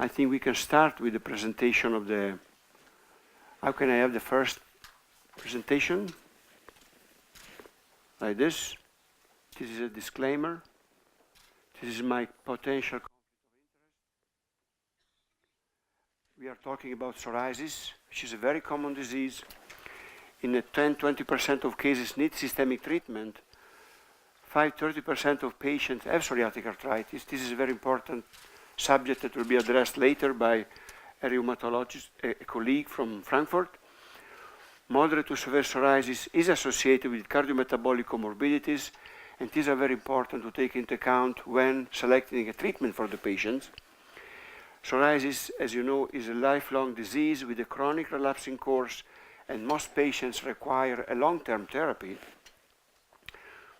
I think we can start with the presentation of the, how can I have the first presentation? Like this. This is a disclaimer. This is my potential conflict of interest. We are talking about psoriasis, which is a very common disease. In the 10-20% of cases need systemic treatment. 5-30% of patients have psoriatic arthritis. This is a very important subject that will be addressed later by a rheumatologist, a colleague from Frankfurt. Moderate to severe psoriasis is associated with cardiometabolic comorbidities, and these are very important to take into account when selecting a treatment for the patients. Psoriasis, as you know, is a lifelong disease with a chronic relapsing course, and most patients require a long-term therapy.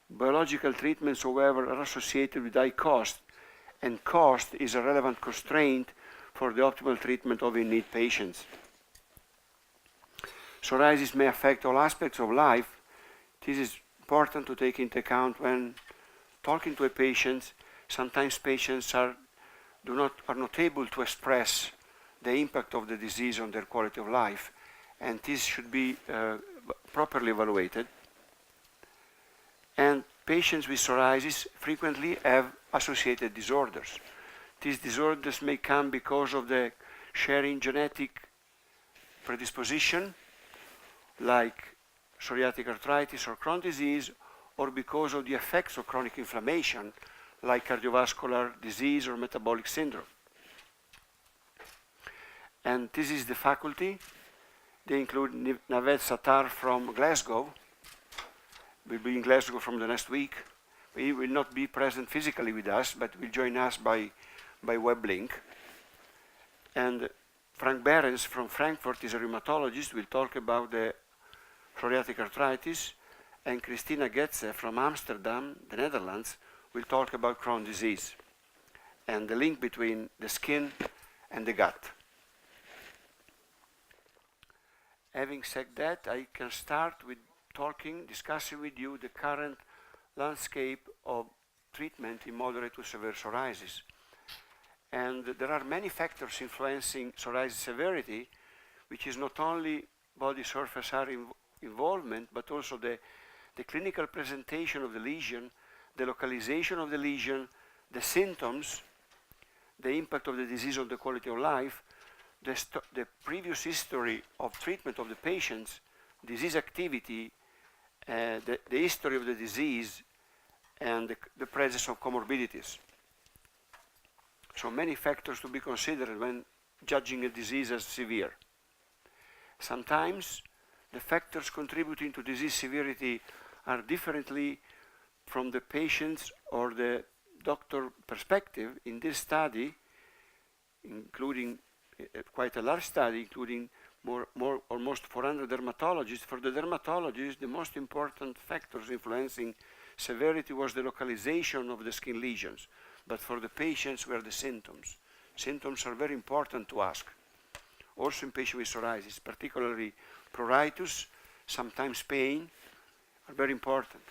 Biological treatments, however, are associated with high cost, and cost is a relevant constraint for the optimal treatment of in-need patients. Psoriasis may affect all aspects of life. This is important to take into account when talking to a patient. Sometimes patients are not able to express the impact of the disease on their quality of life, and this should be properly evaluated. And patients with psoriasis frequently have associated disorders. These disorders may come because of the sharing genetic predisposition, like psoriatic arthritis or Crohn's disease, or because of the effects of chronic inflammation, like cardiovascular disease or metabolic syndrome. And this is the faculty. They include Naveed Sattar from Glasgow. Will be in Glasgow from the next week. He will not be present physically with us, but will join us by web link. And Frank Behrens from Frankfurt is a rheumatologist. Will talk about the psoriatic arthritis. And Krisztina Gecse from Amsterdam, the Netherlands, will talk about Crohn's disease and the link between the skin and the gut. Having said that, I can start with discussing with you the current landscape of treatment in moderate to severe psoriasis. And there are many factors influencing psoriasis severity, which is not only body surface area involvement, but also the clinical presentation of the lesion, the localization of the lesion, the symptoms, the impact of the disease on the quality of life, the previous history of treatment of the patients, disease activity, the history of the disease, and the presence of comorbidities. So many factors to be considered when judging a disease as severe. Sometimes the factors contributing to disease severity are differently from the patient's or the doctor perspective. In this study, including quite a large study, including almost 400 dermatologists. For the dermatologists, the most important factors influencing severity was the localization of the skin lesions, but for the patients were the symptoms. Symptoms are very important to ask. Also in patients with psoriasis, particularly pruritus, sometimes pain, are very important.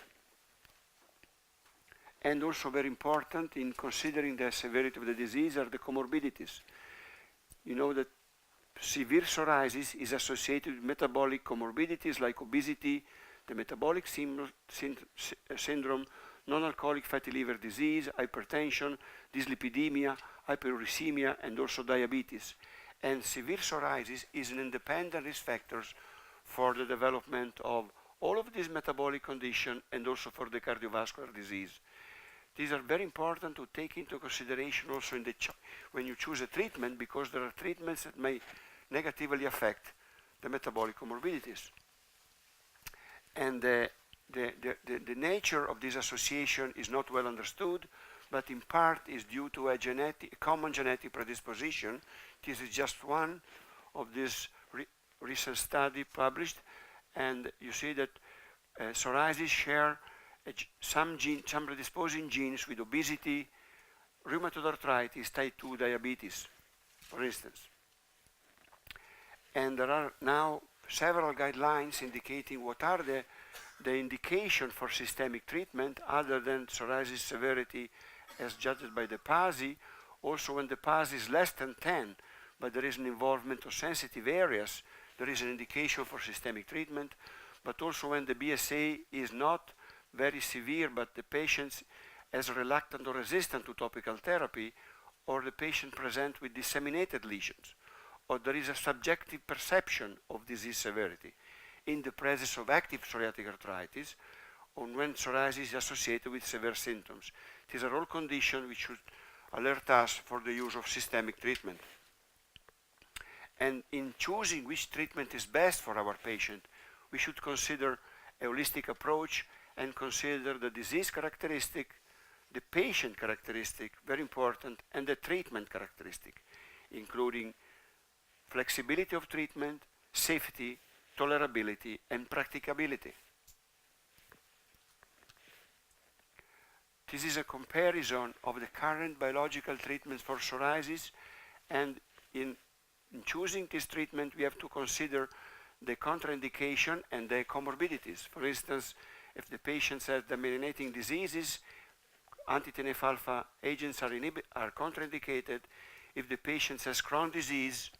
And also very important in considering the severity of the disease are the comorbidities. You know that severe psoriasis is associated with metabolic comorbidities like obesity, the metabolic syndrome, non-alcoholic fatty liver disease, hypertension, dyslipidemia, hyperuricemia, and also diabetes. And severe psoriasis is an independent risk factor for the development of all of these metabolic conditions and also for the cardiovascular disease. These are very important to take into consideration also in when you choose a treatment, because there are treatments that may negatively affect the metabolic comorbidities. And the nature of this association is not well understood, but in part is due to a common genetic predisposition. This is just one of this recent study published, and you see that psoriasis share some predisposing genes with obesity, rheumatoid arthritis, type 2 diabetes, for instance. And there are now several guidelines indicating what are the indication for systemic treatment other than psoriasis severity as judged by the PASI, Also, when the PAS is less than 10, but there is an involvement of sensitive areas, there is an indication for systemic treatment. But also when the BSA is not very severe, but the patient is reluctant or resistant to topical therapy, or the patient presents with disseminated lesions, or there is a subjective perception of disease severity in the presence of active psoriatic arthritis, or when psoriasis is associated with severe symptoms. These are all conditions which should alert us for the use of systemic treatment. And in choosing which treatment is best for our patient, we should consider a holistic approach and consider the disease characteristic, the patient characteristic, very important, and the treatment characteristic, including flexibility of treatment, safety, tolerability, and practicability. This is a comparison of the current biological treatments for psoriasis, and in choosing this treatment, we have to consider the contraindication and the comorbidities. For instance, if the patient has demyelinating diseases, anti-TNF-alpha agents are contraindicated. If the patient has Crohn's disease,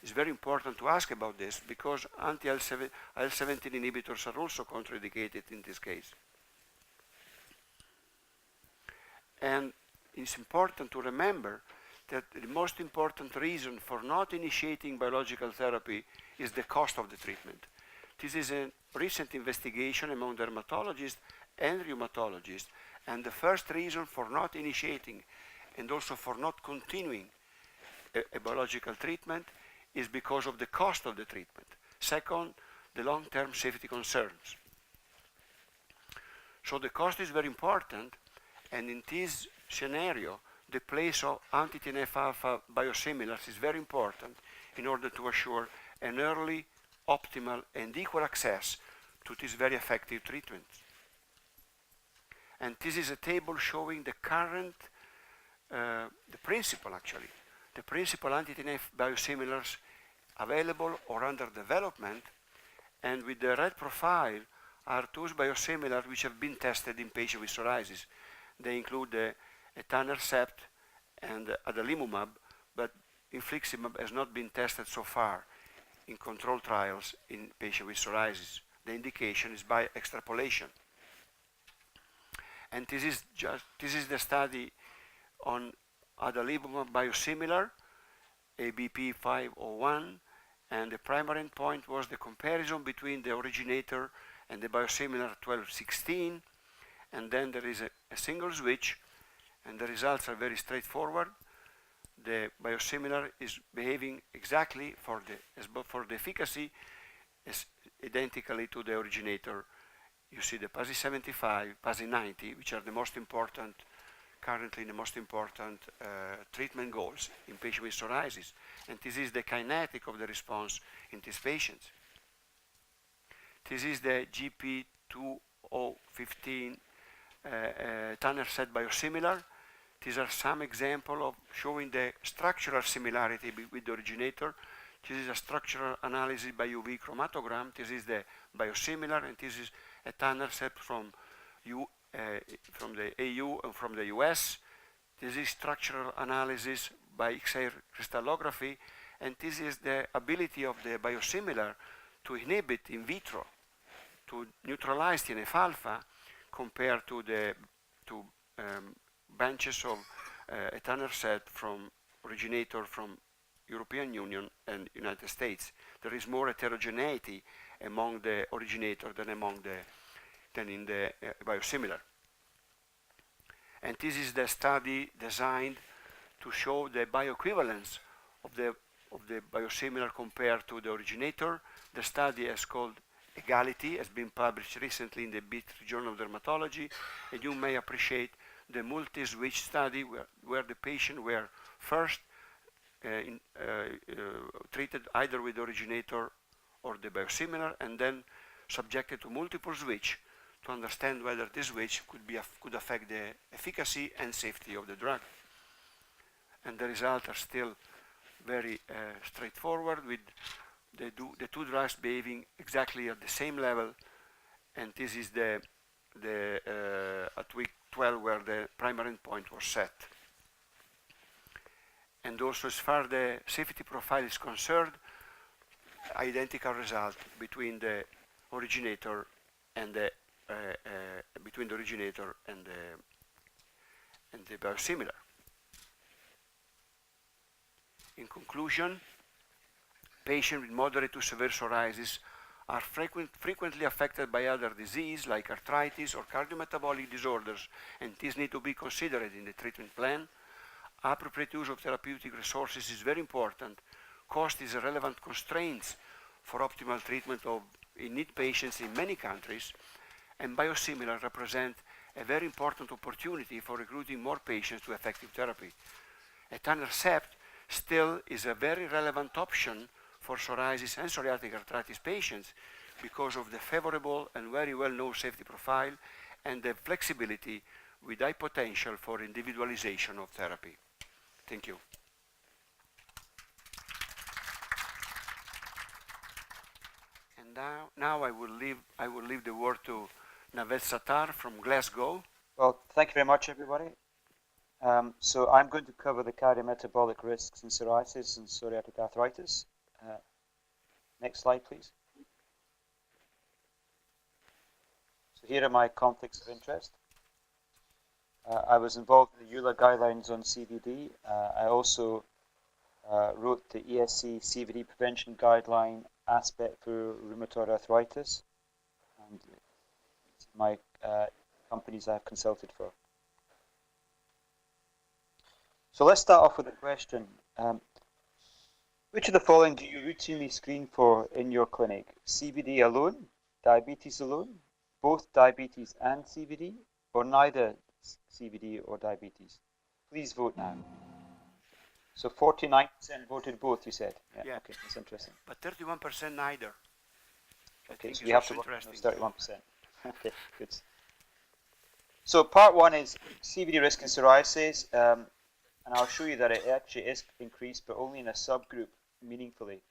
it's very important to ask about this because anti-IL-17 inhibitors are also contraindicated in this case. And it's important to remember that the most important reason for not initiating biological therapy is the cost of the treatment. This is a recent investigation among dermatologists and rheumatologists, and the first reason for not initiating and also for not continuing a biological treatment is because of the cost of the treatment. Second, the long-term safety concerns. So the cost is very important, and in this scenario, the place of anti-TNF-alpha biosimilars is very important in order to assure an early, optimal, and equal access to this very effective treatment. And this is a table showing the current, the principal anti-TNF biosimilars available or under development, and with the red profile are those biosimilars which have been tested in patients with psoriasis. They include the etanercept and adalimumab, but infliximab has not been tested so far in controlled trials in patients with psoriasis. The indication is by extrapolation. And this is the study on adalimumab biosimilar, ABP 501, and the primary endpoint was the comparison between the originator and the biosimilar 1216, and then there is a single switch, and the results are very straightforward. The biosimilar is behaving exactly for the efficacy is identically to the originator. You see the PASI 75, PASI 90, which are the most important, currently the most important treatment goals in patients with psoriasis. And this is the kinetic of the response in these patients. This is the GP2015 etanercept biosimilar. These are some examples of showing the structural similarity with the originator. This is a structural analysis by UV chromatogram. This is the biosimilar, and this is etanercept from the EU and from the US. This is structural analysis by X-ray crystallography, and this is the ability of the biosimilar to inhibit in vitro, to neutralize TNF-alpha compared to the benches of etanercept from originator from European Union and United States. There is more heterogeneity among the originator than in the biosimilar. And this is the study designed to show the bioequivalence of the biosimilar compared to the originator. The study is called Egality, has been published recently in the Journal of Dermatology, and you may appreciate the multi-switch study where the patient were first treated either with the originator or the biosimilar, and then subjected to multiple switch to understand whether this switch could affect the efficacy and safety of the drug. And the results are still very straightforward, with the two drugs behaving exactly at the same level, and this is the at week 12 where the primary endpoint was set. And also as far as the safety profile is concerned, identical result between the originator and the biosimilar. In conclusion, patients with moderate to severe psoriasis are frequently affected by other diseases like arthritis or cardiometabolic disorders, and these need to be considered in the treatment plan. Appropriate use of therapeutic resources is very important. Cost is a relevant constraint for optimal treatment of in-need patients in many countries, and biosimilars represent a very important opportunity for recruiting more patients to effective therapy. Etanercept still is a very relevant option for psoriasis and psoriatic arthritis patients because of the favorable and very well-known safety profile and the flexibility with high potential for individualization of therapy. Thank you. And now I will leave the word to Naveed Sattar from Glasgow. Well, thank you very much, everybody. So I'm going to cover the cardiometabolic risks in psoriasis and psoriatic arthritis. Next slide, please. So here are my conflicts of interest. I was involved in the EULA guidelines on CVD. I also wrote the ESC CVD prevention guideline aspect for rheumatoid arthritis, and my companies I've consulted for. So let's start off with a question. Which of the following do you routinely screen for in your clinic? CVD alone, diabetes alone, both diabetes and CVD, or neither CVD or diabetes? Please vote now. So 49% voted both, you said? Yeah. Okay, that's interesting. But 31% neither. Okay, so we have to vote on those 31%. Okay, good. So part one is CVD risk in psoriasis, and I'll show you that it actually is increased, but only in a subgroup meaningfully.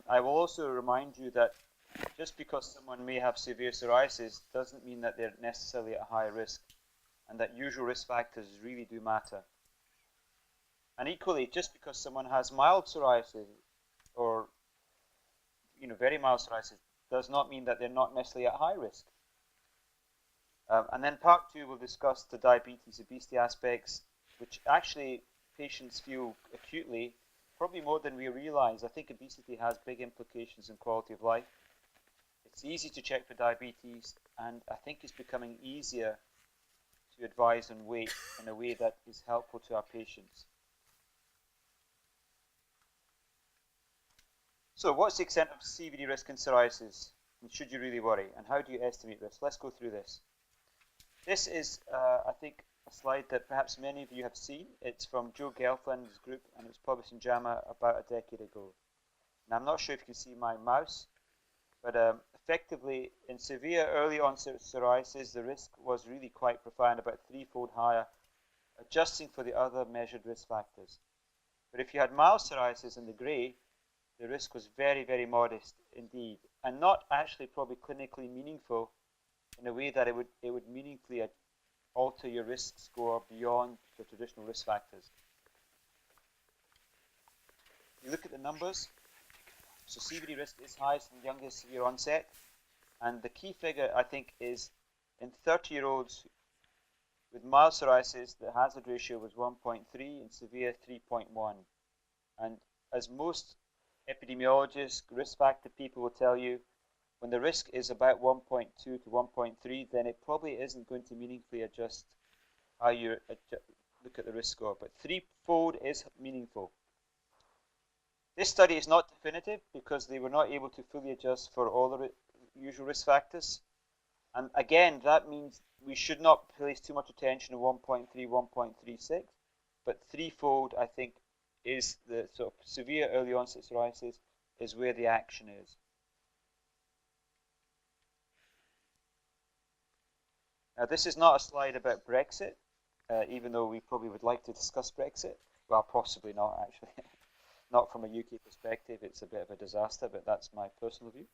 I will also remind you that just because someone may have severe psoriasis doesn't mean that they're necessarily at high risk, and that usual risk factors really do matter. And equally, just because someone has mild psoriasis or very mild psoriasis does not mean that they're not necessarily at high risk. And then part two will discuss the diabetes, obesity aspects, which actually patients feel acutely, probably more than we realize. I think obesity has big implications in quality of life. It's easy to check for diabetes, and I think it's becoming easier to advise on weight in a way that is helpful to our patients. So what's the extent of CVD risk in psoriasis, and should you really worry, and how do you estimate risk? Let's go through this. This is, I think, a slide that perhaps many of you have seen. It's from Joe Gelfland's group, and it was published in JAMA about a decade ago. Now, I'm not sure if you can see my mouse, but effectively, in severe early onset psoriasis, the risk was really quite profound, about threefold higher, adjusting for the other measured risk factors. But if you had mild psoriasis in the grey, the risk was very, very modest indeed, and not actually probably clinically meaningful in a way that it would meaningfully alter your risk score beyond the traditional risk factors. You look at the numbers, so CVD risk is highest in youngest severe onset, and the key figure I think is in 30-year-olds with mild psoriasis, the hazard ratio was 1.3, and severe 3.1. And as most epidemiologists, risk factor people will tell you, when the risk is about 1.2 to 1.3, then it probably isn't going to meaningfully adjust how you look at the risk score. But threefold is meaningful. This study is not definitive because they were not able to fully adjust for all the usual risk factors. And again, that means we should not place too much attention on 1.3, 1.36. But threefold, I think, is the sort of severe early onset psoriasis is where the action is. Now, this is not a slide about Brexit, even though we probably would like to discuss Brexit. Well, possibly not, actually. Not from a UK perspective. It's a bit of a disaster, but that's my personal view.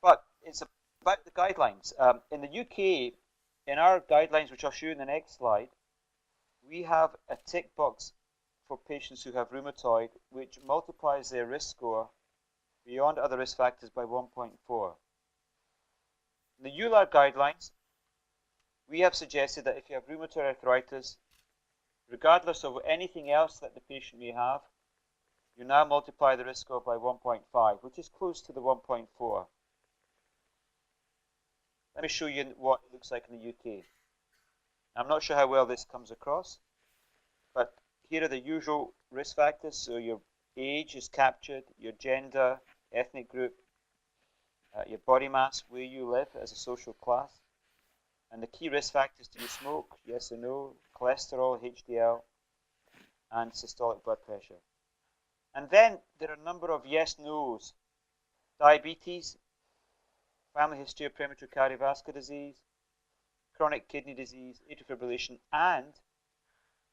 But it's about the guidelines. In the UK, in our guidelines, which I'll show you in the next slide, we have a tick box for patients who have rheumatoid, which multiplies their risk score beyond other risk factors by 1.4. In the EULAR guidelines, we have suggested that if you have rheumatoid arthritis, regardless of anything else that the patient may have, you now multiply the risk score by 1.5, which is close to the 1.4. Let me show you what it looks like in the UK. I'm not sure how well this comes across, but here are the usual risk factors. So your age is captured, your gender, ethnic group, your body mass, where you live as a social class, and the key risk factors: do you smoke, yes or no, cholesterol, HDL, and systolic blood pressure. And then there are a number of yes-nos: diabetes, family history of premature cardiovascular disease, chronic kidney disease, atrial fibrillation, and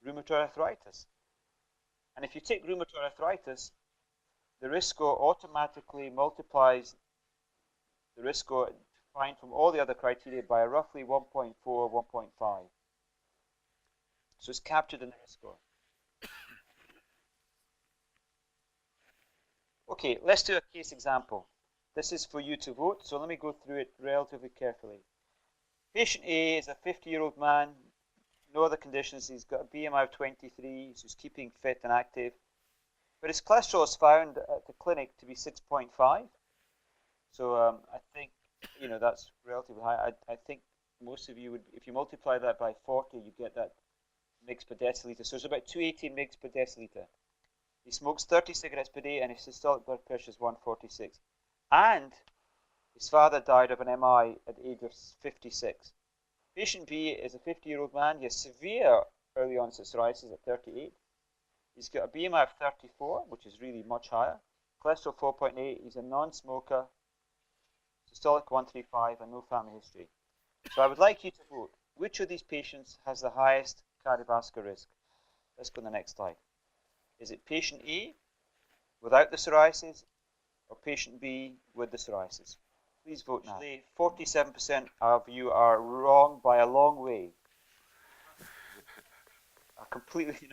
rheumatoid arthritis. And if you take rheumatoid arthritis, the risk score automatically multiplies the risk score defined from all the other criteria by roughly 1.4, 1.5. So it's captured in the risk score. Okay, let's do a case example. This is for you to vote, so let me go through it relatively carefully. Patient A is a 50-year-old man, no other conditions. He's got a BMI of 23, so he's keeping fit and active. But his cholesterol is found at the clinic to be 6.5. So I think, that's relatively high. I think most of you would, if you multiply that by 40, you get that mg per deciliter. So it's about 280 mg per deciliter. He smokes 30 cigarettes per day, and his systolic blood pressure is 146. And his father died of an MI at the age of 56. Patient B is a 50-year-old man. He has severe early onset psoriasis at 38. He's got a BMI of 34, which is really much higher. Cholesterol 4.8. He's a non-smoker. Systolic 135 and no family history. So I would like you to vote. Which of these patients has the highest cardiovascular risk? Let's go to the next slide. Is it patient A without the psoriasis or patient B with the psoriasis? Please vote now. 47% of you are wrong by a long way. Completely,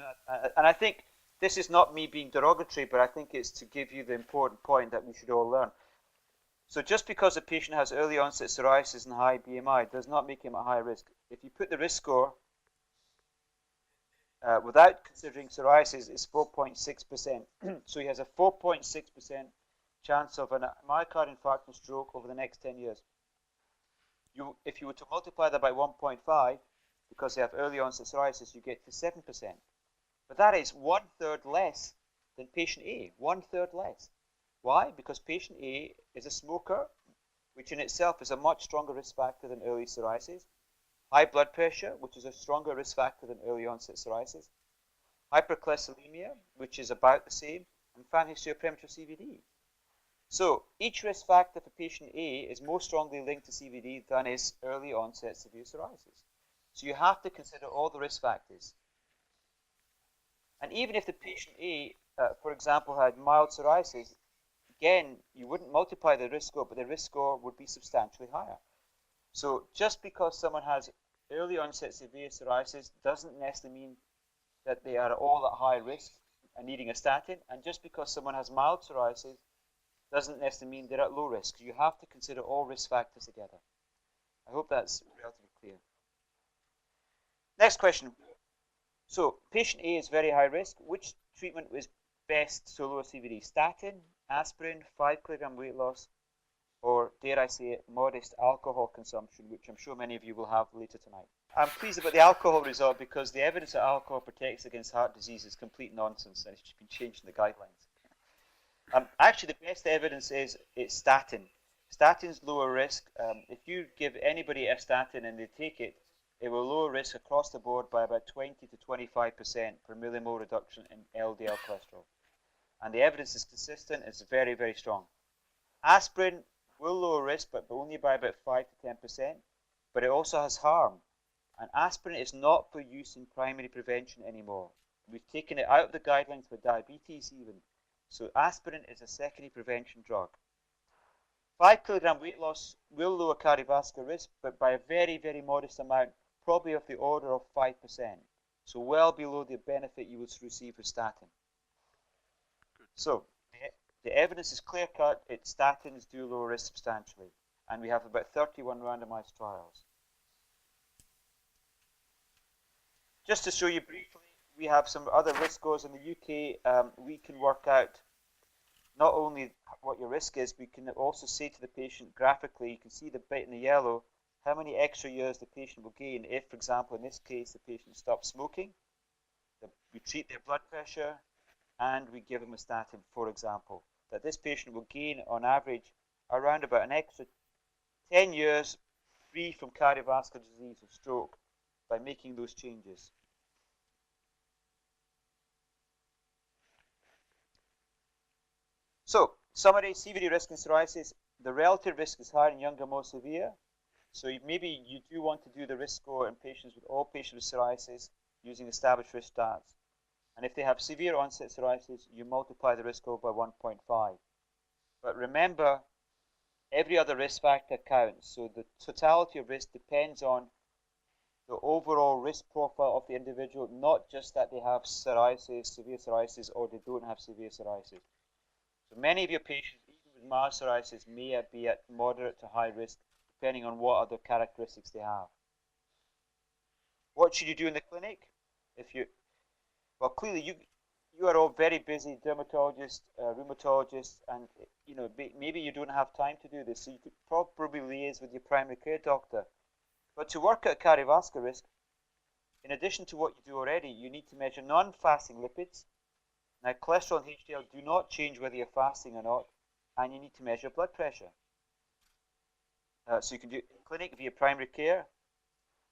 and I think this is not me being derogatory, but I think it's to give you the important point that we should all learn. So just because a patient has early onset psoriasis and high BMI does not make him at high risk. If you put the risk score without considering psoriasis, it's 4.6%. So he has a 4.6% chance of a myocardial infarct and stroke over the next 10 years. If you were to multiply that by 1.5, because they have early onset psoriasis, you get to 7%. But that is 1/3 less than patient A, 1/3 less. Why? Because patient A is a smoker, which in itself is a much stronger risk factor than early psoriasis. High blood pressure, which is a stronger risk factor than early onset psoriasis. Hypercholesterolemia, which is about the same, and family history of premature CVD. So each risk factor for patient A is more strongly linked to CVD than is early onset severe psoriasis. So you have to consider all the risk factors. And even if the patient A, for example, had mild psoriasis, again, you wouldn't multiply the risk score, but the risk score would be substantially higher. So just because someone has early onset severe psoriasis doesn't necessarily mean that they are all at high risk and needing a statin. And just because someone has mild psoriasis doesn't necessarily mean they're at low risk. You have to consider all risk factors together. I hope that's relatively clear. Next question. So patient A is very high risk. Which treatment is best to lower CVD? Statin, aspirin, 5 kilogram weight loss, or dare I say it, modest alcohol consumption, which I'm sure many of you will have later tonight. I'm pleased about the alcohol result because the evidence that alcohol protects against heart disease is complete nonsense, and it's been changed in the guidelines. Actually, the best evidence is it's statin. Statin's lower risk. If you give anybody a statin and they take it, it will lower risk across the board by about 20 to 25% per millimole reduction in LDL cholesterol. And the evidence is consistent, it's very, very strong. Aspirin will lower risk, but only by about 5 to 10%, but it also has harm. And aspirin is not for use in primary prevention anymore. We've taken it out of the guidelines for diabetes even. So aspirin is a secondary prevention drug. 5 kilogram weight loss will lower cardiovascular risk, but by a very, very modest amount, probably of the order of 5%. So well below the benefit you would receive with statin. So the evidence is clear-cut. Statins do lower risk substantially. And we have about 31 randomized trials. Just to show you briefly, we have some other risk scores in the UK. We can work out not only what your risk is, we can also say to the patient graphically, you can see the bit in the yellow, how many extra years the patient will gain if, for example, in this case, the patient stops smoking. We treat their blood pressure and we give them a statin, for example. That this patient will gain, on average, around about an extra 10 years free from cardiovascular disease or stroke by making those changes. So, summary, CVD risk in psoriasis, the relative risk is higher in younger, more severe. So maybe you do want to do the risk score in patients with all patients with psoriasis using established risk stats. And if they have severe onset psoriasis, you multiply the risk score by 1.5. But remember, every other risk factor counts. So the totality of risk depends on the overall risk profile of the individual, not just that they have psoriasis, severe psoriasis, or they don't have severe psoriasis. So many of your patients, even with mild psoriasis, may be at moderate to high risk, depending on what other characteristics they have. What should you do in the clinic? Well, clearly you are all very busy dermatologists, rheumatologists, and maybe you don't have time to do this, so you could probably liaise with your primary care doctor. But to work out cardiovascular risk, in addition to what you do already, you need to measure non-fasting lipids. Now, cholesterol and HDL do not change whether you're fasting or not, and you need to measure blood pressure. So you can do it in clinic via primary care,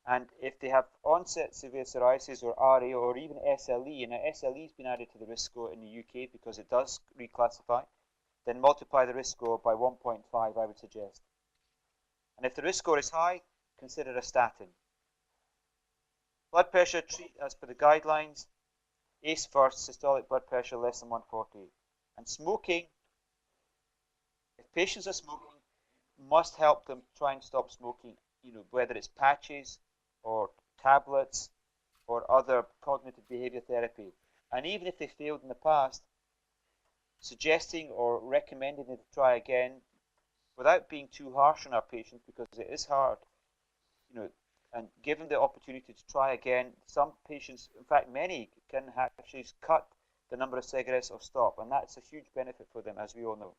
and if they have onset severe psoriasis or RA or even SLE, and SLE has been added to the risk score in the UK because it does reclassify, then multiply the risk score by 1.5, I would suggest. And if the risk score is high, consider a statin. Blood pressure, treat as per the guidelines. ACE first, systolic blood pressure less than 140. And smoking, if patients are smoking, must help them try and stop smoking, whether it's patches or tablets or other cognitive behavior therapy. And even if they failed in the past, suggesting or recommending them to try again without being too harsh on our patients, because it is hard, and give them the opportunity to try again. Some patients, in fact many, can actually cut the number of cigarettes or stop, and that's a huge benefit for them, as we all know.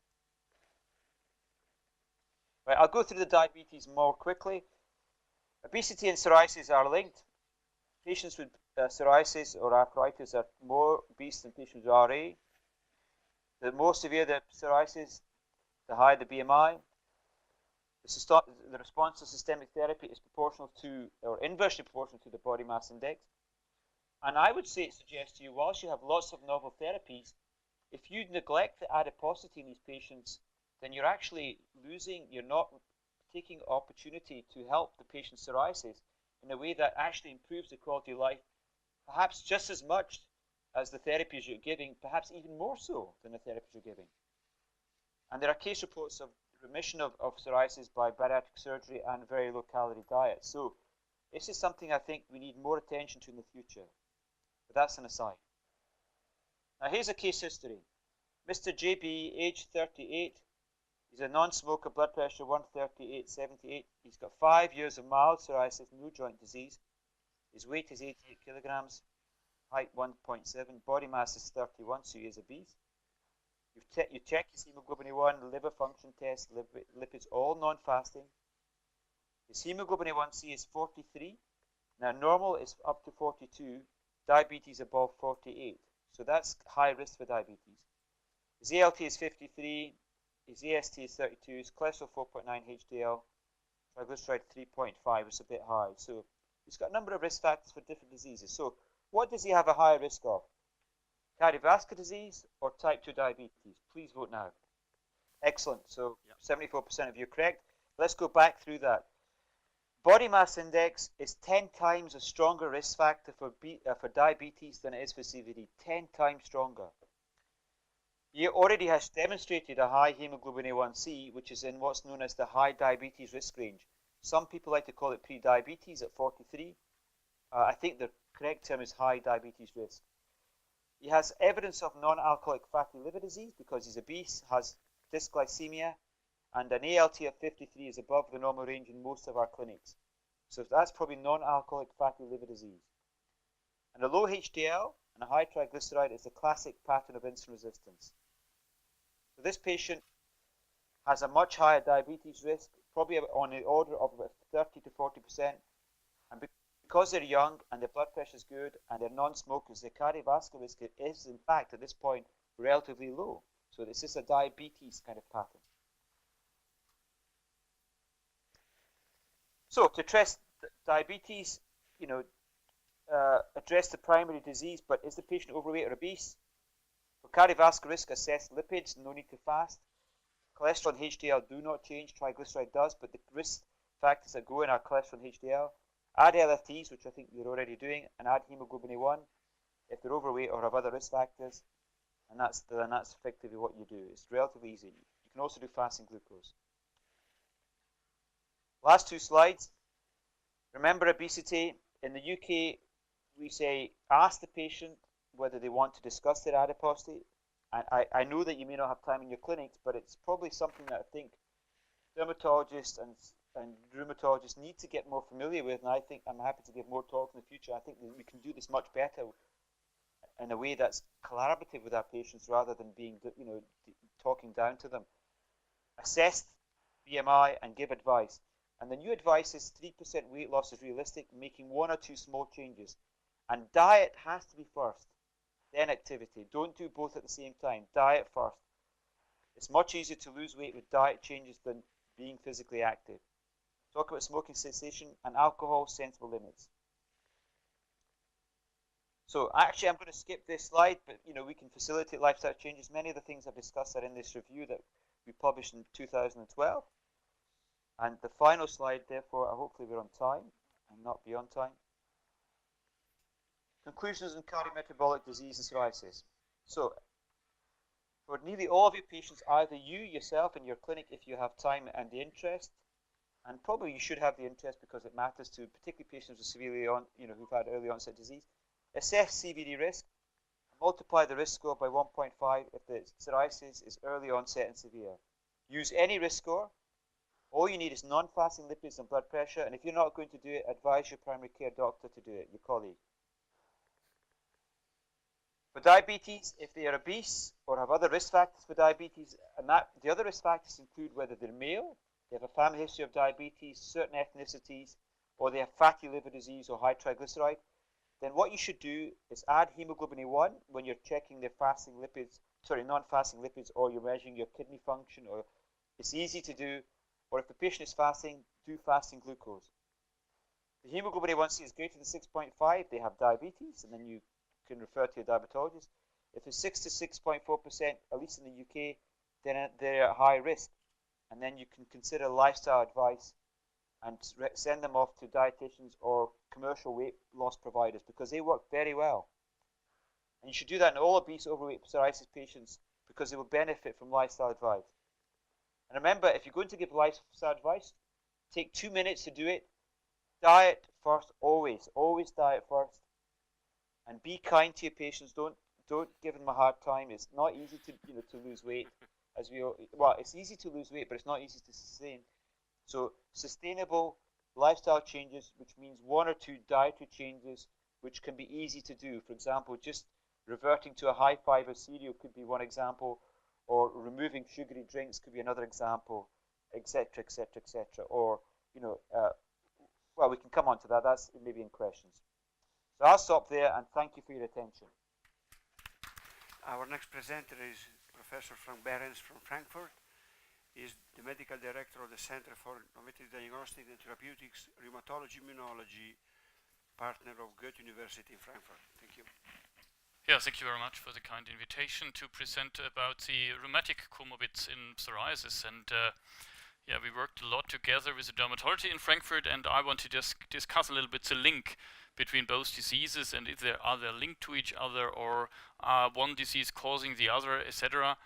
Right, I'll go through the diabetes more quickly. Obesity and psoriasis are linked. Patients with psoriasis or arthritis are more obese than patients with RA. The more severe the psoriasis, the higher the BMI. The response to systemic therapy is proportional to, or inversely proportional to, the body mass index. And I would suggest to you, whilst you have lots of novel therapies, if you neglect the adiposity in these patients, then you're actually you're not taking opportunity to help the patient's psoriasis in a way that actually improves the quality of life, perhaps just as much as the therapies you're giving, perhaps even more so than the therapies you're giving. And there are case reports of remission of psoriasis by bariatric surgery and very low-calorie diet. So this is something I think we need more attention to in the future. But that's an aside. Now here's a case history. Mr. JB, age 38. He's a non-smoker, blood pressure 138/78. He's got 5 years of mild psoriasis, no joint disease. His weight is 88 kilograms, height 1.7, body mass is 31, so he is obese. You check his hemoglobin A1, liver function test, lipids, all non-fasting. His hemoglobin A1c is 43. Now normal is up to 42, diabetes above 48. So that's high risk for diabetes. His ALT is 53, his AST is 32, his cholesterol 4.9, HDL, triglyceride 3.5, it's a bit high. So he's got a number of risk factors for different diseases. So what does he have a higher risk of? Cardiovascular disease or type 2 diabetes? Please vote now. Excellent. So 74% of you are correct. Let's go back through that. Body mass index is 10 times a stronger risk factor for diabetes than it is for CVD. 10 times stronger. He already has demonstrated a high hemoglobin A1c, which is in what's known as the high diabetes risk range. Some people like to call it pre-diabetes at 43. I think the correct term is high diabetes risk. He has evidence of non-alcoholic fatty liver disease because he's obese, has dysglycemia, and an ALT of 53 is above the normal range in most of our clinics. So that's probably non-alcoholic fatty liver disease. And a low HDL and a high triglyceride is the classic pattern of insulin resistance. So this patient has a much higher diabetes risk, probably on the order of about 30 to 40%. And because they're young and their blood pressure is good and they're non-smokers, their cardiovascular risk is, in fact, at this point, relatively low. So this is a diabetes kind of pattern. So to address diabetes, address the primary disease, but is the patient overweight or obese? For cardiovascular risk, assess lipids, no need to fast. Cholesterol and HDL do not change, triglyceride does, but the risk factors that go in are cholesterol and HDL. Add LFTs, which I think you're already doing, and add hemoglobin A1 if they're overweight or have other risk factors, and that's effectively what you do. It's relatively easy. You can also do fasting glucose. Last two slides. Remember obesity. In the UK, we say ask the patient whether they want to discuss their adiposity. And I know that you may not have time in your clinics, but it's probably something that I think dermatologists and rheumatologists need to get more familiar with, and I think I'm happy to give more talks in the future. I think that we can do this much better in a way that's collaborative with our patients rather than being, talking down to them. Assess BMI and give advice. And the new advice is 3% weight loss is realistic, making 1 or 2 small changes. And diet has to be first, then activity. Don't do both at the same time. Diet first. It's much easier to lose weight with diet changes than being physically active. Talk about smoking cessation and alcohol, sensible limits. So actually I'm going to skip this slide, but we can facilitate lifestyle changes. Many of the things I've discussed are in this review that we published in 2012. And the final slide, therefore, hopefully we're on time and not beyond time. Conclusions on cardiometabolic disease and psoriasis. So, for nearly all of your patients, either you yourself in your clinic, if you have time and the interest, and probably you should have the interest because it matters to particularly patients with severely who've had early onset disease. Assess CVD risk. Multiply the risk score by 1.5 if the psoriasis is early onset and severe. Use any risk score. All you need is non-fasting lipids and blood pressure, and if you're not going to do it, advise your primary care doctor to do it, your colleague. For diabetes, if they are obese or have other risk factors for diabetes, and the other risk factors include whether they're male, they have a family history of diabetes, certain ethnicities, or they have fatty liver disease or high triglyceride, then what you should do is add hemoglobin A1 when you're checking their non-fasting lipids, or you're measuring your kidney function, or it's easy to do. Or if the patient is fasting, do fasting glucose. The hemoglobin A1C is greater than 6.5, they have diabetes, and then you can refer to a dermatologist. If it's 6 to 6.4%, at least in the UK, then they're at high risk. And then you can consider lifestyle advice and send them off to dietitians or commercial weight loss providers because they work very well. And you should do that in all obese, overweight psoriasis patients because they will benefit from lifestyle advice. And remember, if you're going to give lifestyle advice, take 2 minutes to do it. Diet first, always diet first. And be kind to your patients. Don't give them a hard time. It's not easy to lose weight, it's easy to lose weight, but it's not easy to sustain. So sustainable lifestyle changes, which means 1 or 2 dietary changes, which can be easy to do. For example, just reverting to a high fiber cereal could be one example. Or removing sugary drinks could be another example, etc., etc., etc. Or, we can come on to that. That's maybe in questions. So I'll stop there and thank you for your attention. Our next presenter is Professor Behrens from Frankfurt. He is the medical director of the Center for Innovative Diagnostic and Therapeutics, Rheumatology, Immunology, partner of Goethe University in Frankfurt. Thank you. Yeah, thank you very much for the kind invitation to present about the rheumatic comorbidities in psoriasis. And we worked a lot together with the Dermatology in Frankfurt, and I want to just discuss a little bit the link between both diseases and if they are linked to each other or one disease causing the other, etc.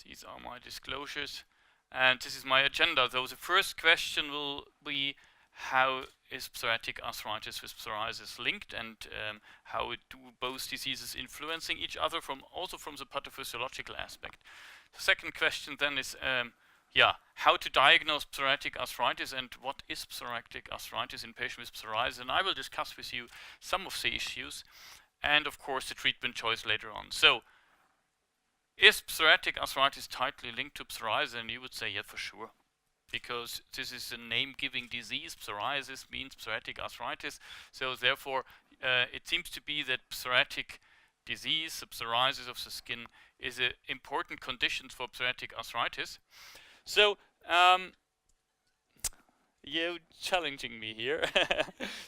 These are my disclosures. And this is my agenda. So the first question will be, how is psoriatic arthritis with psoriasis linked, and how do both diseases influencing each other also from the pathophysiological aspect. The second question then is how to diagnose psoriatic arthritis and what is psoriatic arthritis in patients with psoriasis, and I will discuss with you some of the issues and of course the treatment choice later on. So is psoriatic arthritis tightly linked to psoriasis? And you would say yeah, for sure, because this is a name-giving disease. Psoriasis means psoriatic arthritis, so therefore it seems to be that psoriatic disease, the psoriasis of the skin, is an important condition for psoriatic arthritis. So you're challenging me here.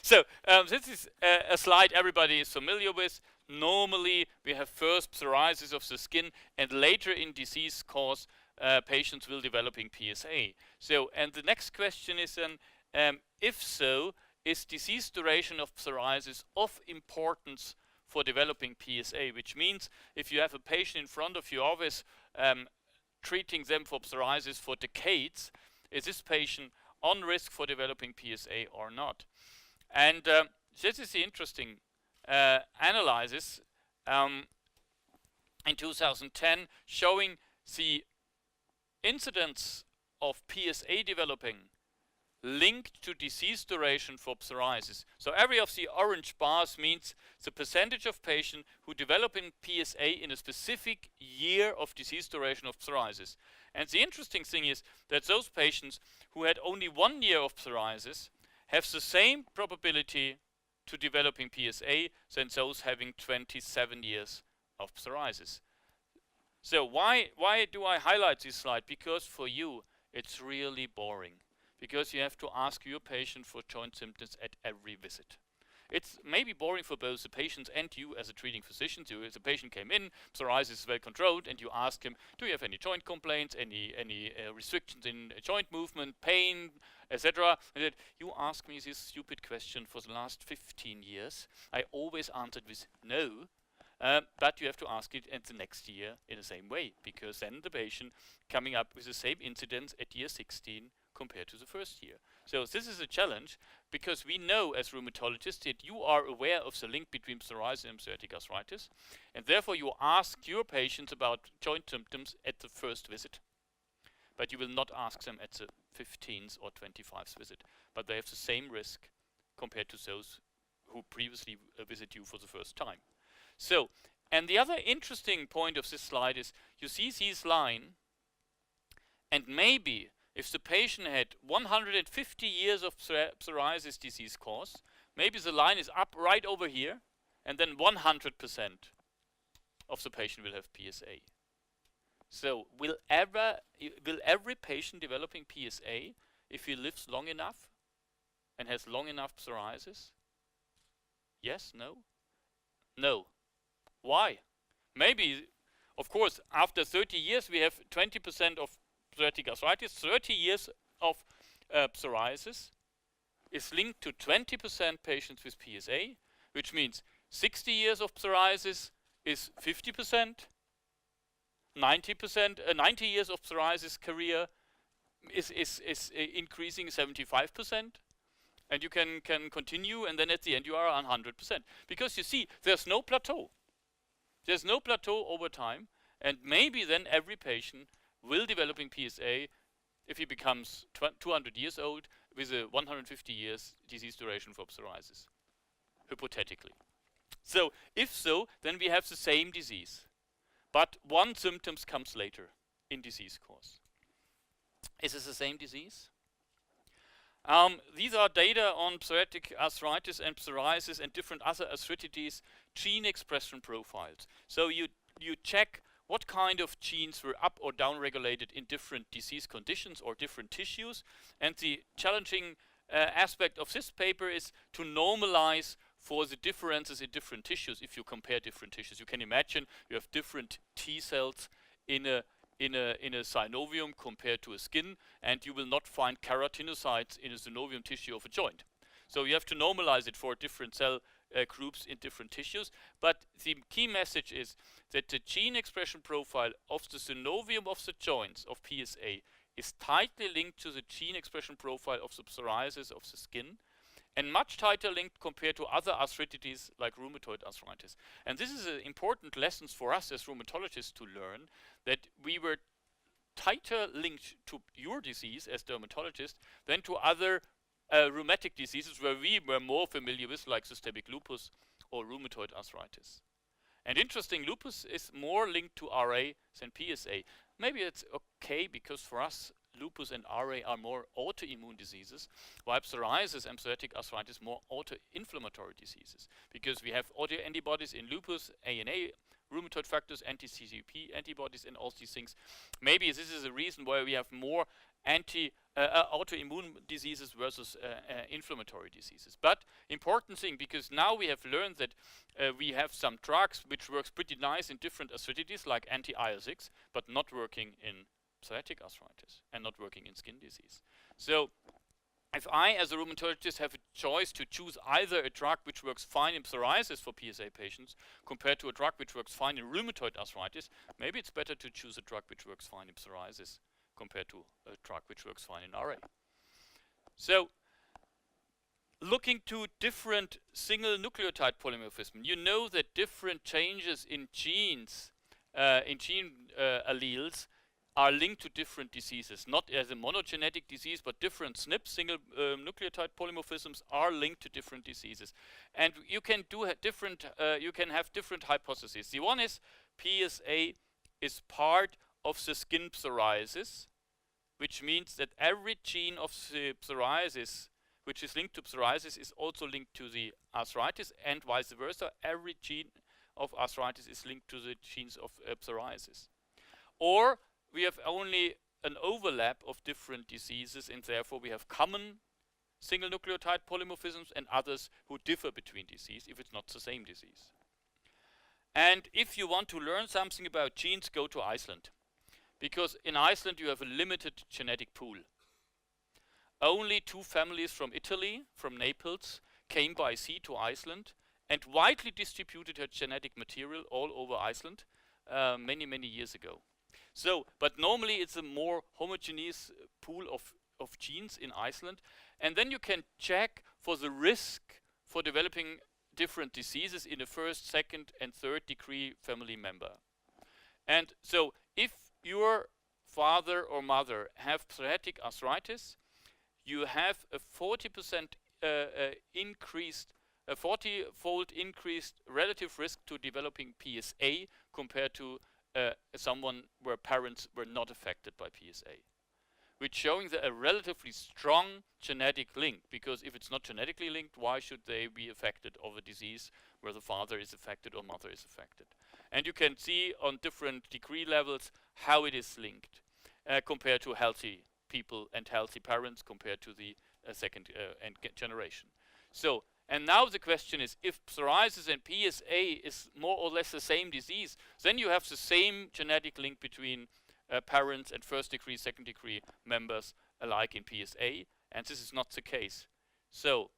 So this is a slide everybody is familiar with. Normally we have first psoriasis of the skin, and later in disease course patients will developing PSA. So, and the next question is then, if so, is disease duration of psoriasis of importance for developing PSA? Which means if you have a patient in front of you, always treating them for psoriasis for decades, is this patient on risk for developing PSA or not? And this is the interesting analysis in 2010 showing the incidence of PSA developing linked to disease duration for psoriasis. So every of the orange bars means the percentage of patients who develop in PSA in a specific year of disease duration of psoriasis. And the interesting thing is that those patients who had only 1 year of psoriasis have the same probability to developing PSA than those having 27 years of psoriasis. So why do I highlight this slide? Because for you it's really boring, because you have to ask your patient for joint symptoms at every visit. It's maybe boring for both the patients and you as a treating physician. So if the patient came in, psoriasis is well controlled, and you ask him, do you have any joint complaints, any restrictions in joint movement, pain, etc. And that you ask me this stupid question for the last 15 years. I always answered with no. But you have to ask it at the next year in the same way, because then the patient coming up with the same incidence at year 16 compared to the first year. So this is a challenge, because we know as rheumatologists that you are aware of the link between psoriasis and psoriatic arthritis, and therefore you ask your patients about joint symptoms at the first visit. But you will not ask them at the 15th or 25th visit, but they have the same risk compared to those who previously visit you for the first time. So, and the other interesting point of this slide is you see this line, and maybe if the patient had 150 years of psoriasis disease course, maybe the line is up right over here, and then 100% of the patient will have PSA. So will every patient developing PSA if he lives long enough and has long enough psoriasis? Yes, no? No. Why? Maybe, of course, after 30 years we have 20% of psoriatic arthritis. 30 years of psoriasis is linked to 20% patients with PSA, which means 60 years of psoriasis is 50%, 90 years of psoriasis career is increasing 75%, and you can continue, and then at the end you are on 100%. Because you see, there's no plateau. There's no plateau over time, and maybe then every patient will developing PSA if he becomes 200 years old with a 150 years disease duration for psoriasis, hypothetically. So if so, then we have the same disease, but one symptom comes later in disease course. Is this the same disease? These are data on psoriatic arthritis and psoriasis and different other arthritides gene expression profiles. So you check what kind of genes were up or down regulated in different disease conditions or different tissues. And the challenging aspect of this paper is to normalize for the differences in different tissues. If you compare different tissues, you can imagine you have different T cells in a synovium compared to a skin, and you will not find keratinocytes in a synovium tissue of a joint. So you have to normalize it for different cell groups in different tissues. But the key message is that the gene expression profile of the synovium of the joints of PSA is tightly linked to the gene expression profile of the psoriasis of the skin, and much tighter linked compared to other arthritides like rheumatoid arthritis. And this is an important lesson for us as rheumatologists to learn, that we were tighter linked to your disease as dermatologists than to other rheumatic diseases where we were more familiar with, like systemic lupus or rheumatoid arthritis. And interesting, lupus is more linked to RA than PSA. Maybe it's okay because for us, lupus and RA are more autoimmune diseases, while psoriasis and psoriatic arthritis more auto-inflammatory diseases, because we have autoantibodies in lupus, ANA, rheumatoid factors, anti-CCP antibodies, and all these things. Maybe this is a reason why we have more autoimmune diseases versus inflammatory diseases. But important thing, because now we have learned that we have some drugs which works pretty nice in different arthritides, like anti-IL-6, but not working in psoriatic arthritis and not working in skin disease. So if I, as a rheumatologist, have a choice to choose either a drug which works fine in psoriasis for PsA patients compared to a drug which works fine in rheumatoid arthritis, maybe it's better to choose a drug which works fine in psoriasis compared to a drug which works fine in RA. So, looking to different single nucleotide polymorphism, you know that different changes in genes, alleles, are linked to different diseases, not as a monogenetic disease, but different SNPs, single nucleotide polymorphisms, are linked to different diseases. And you can do you can have different hypotheses. The one is PsA is part of the skin psoriasis, which means that every gene of the psoriasis which is linked to psoriasis is also linked to the arthritis, and vice versa. Every gene of arthritis is linked to the genes of psoriasis. Or we have only an overlap of different diseases, and therefore we have common single nucleotide polymorphisms and others who differ between disease if it's not the same disease. And if you want to learn something about genes, go to Iceland. Because in Iceland you have a limited genetic pool. Only 2 families from Italy, from Naples, came by sea to Iceland and widely distributed her genetic material all over Iceland many, many years ago. So, but normally it's a more homogeneous pool of genes in Iceland, and then you can check for the risk for developing different diseases in a first, second, and third degree family member. And so, if your father or mother have psoriatic arthritis, you have a 40% increased, a 40-fold increased relative risk to developing PsA compared to someone where parents were not affected by PsA, which showing that a relatively strong genetic link, because if it's not genetically linked, why should they be affected of a disease where the father is affected or mother is affected? And you can see on different degree levels how it is linked compared to healthy people and healthy parents compared to the second generation. So, and now the question is, if psoriasis and PsA is more or less the same disease, then you have the same genetic link between parents and first degree, second degree members alike in PsA, and this is not the case. So,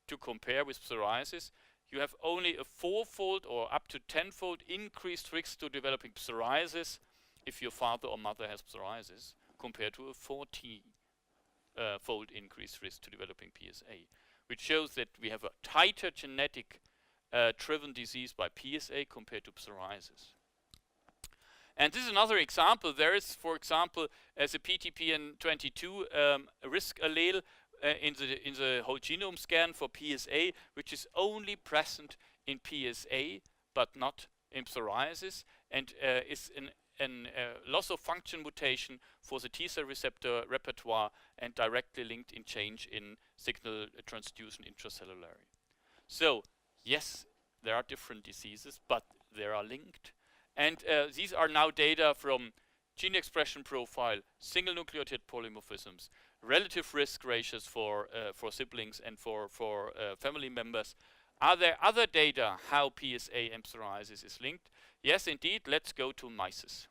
to compare with psoriasis, you have only a 4-fold or up to 10-fold increased risk to developing psoriasis if your father or mother has psoriasis, compared to a 40-fold increased risk to developing PsA, which shows that we have a tighter genetic driven disease by PsA compared to psoriasis. And this is another example. There is, for example, as a PTPN22 risk allele in the whole genome scan for PsA, which is only present in PsA but not in psoriasis, and is an loss of function mutation for the T-cell receptor repertoire and directly linked in change in signal transduction intracellularly. So, yes, there are different diseases, but they are linked. And these are now data from gene expression profile, single nucleotide polymorphisms, relative risk ratios for siblings and for family members. Are there other data how PsA and psoriasis is linked? Yes, indeed. Let's go to mice.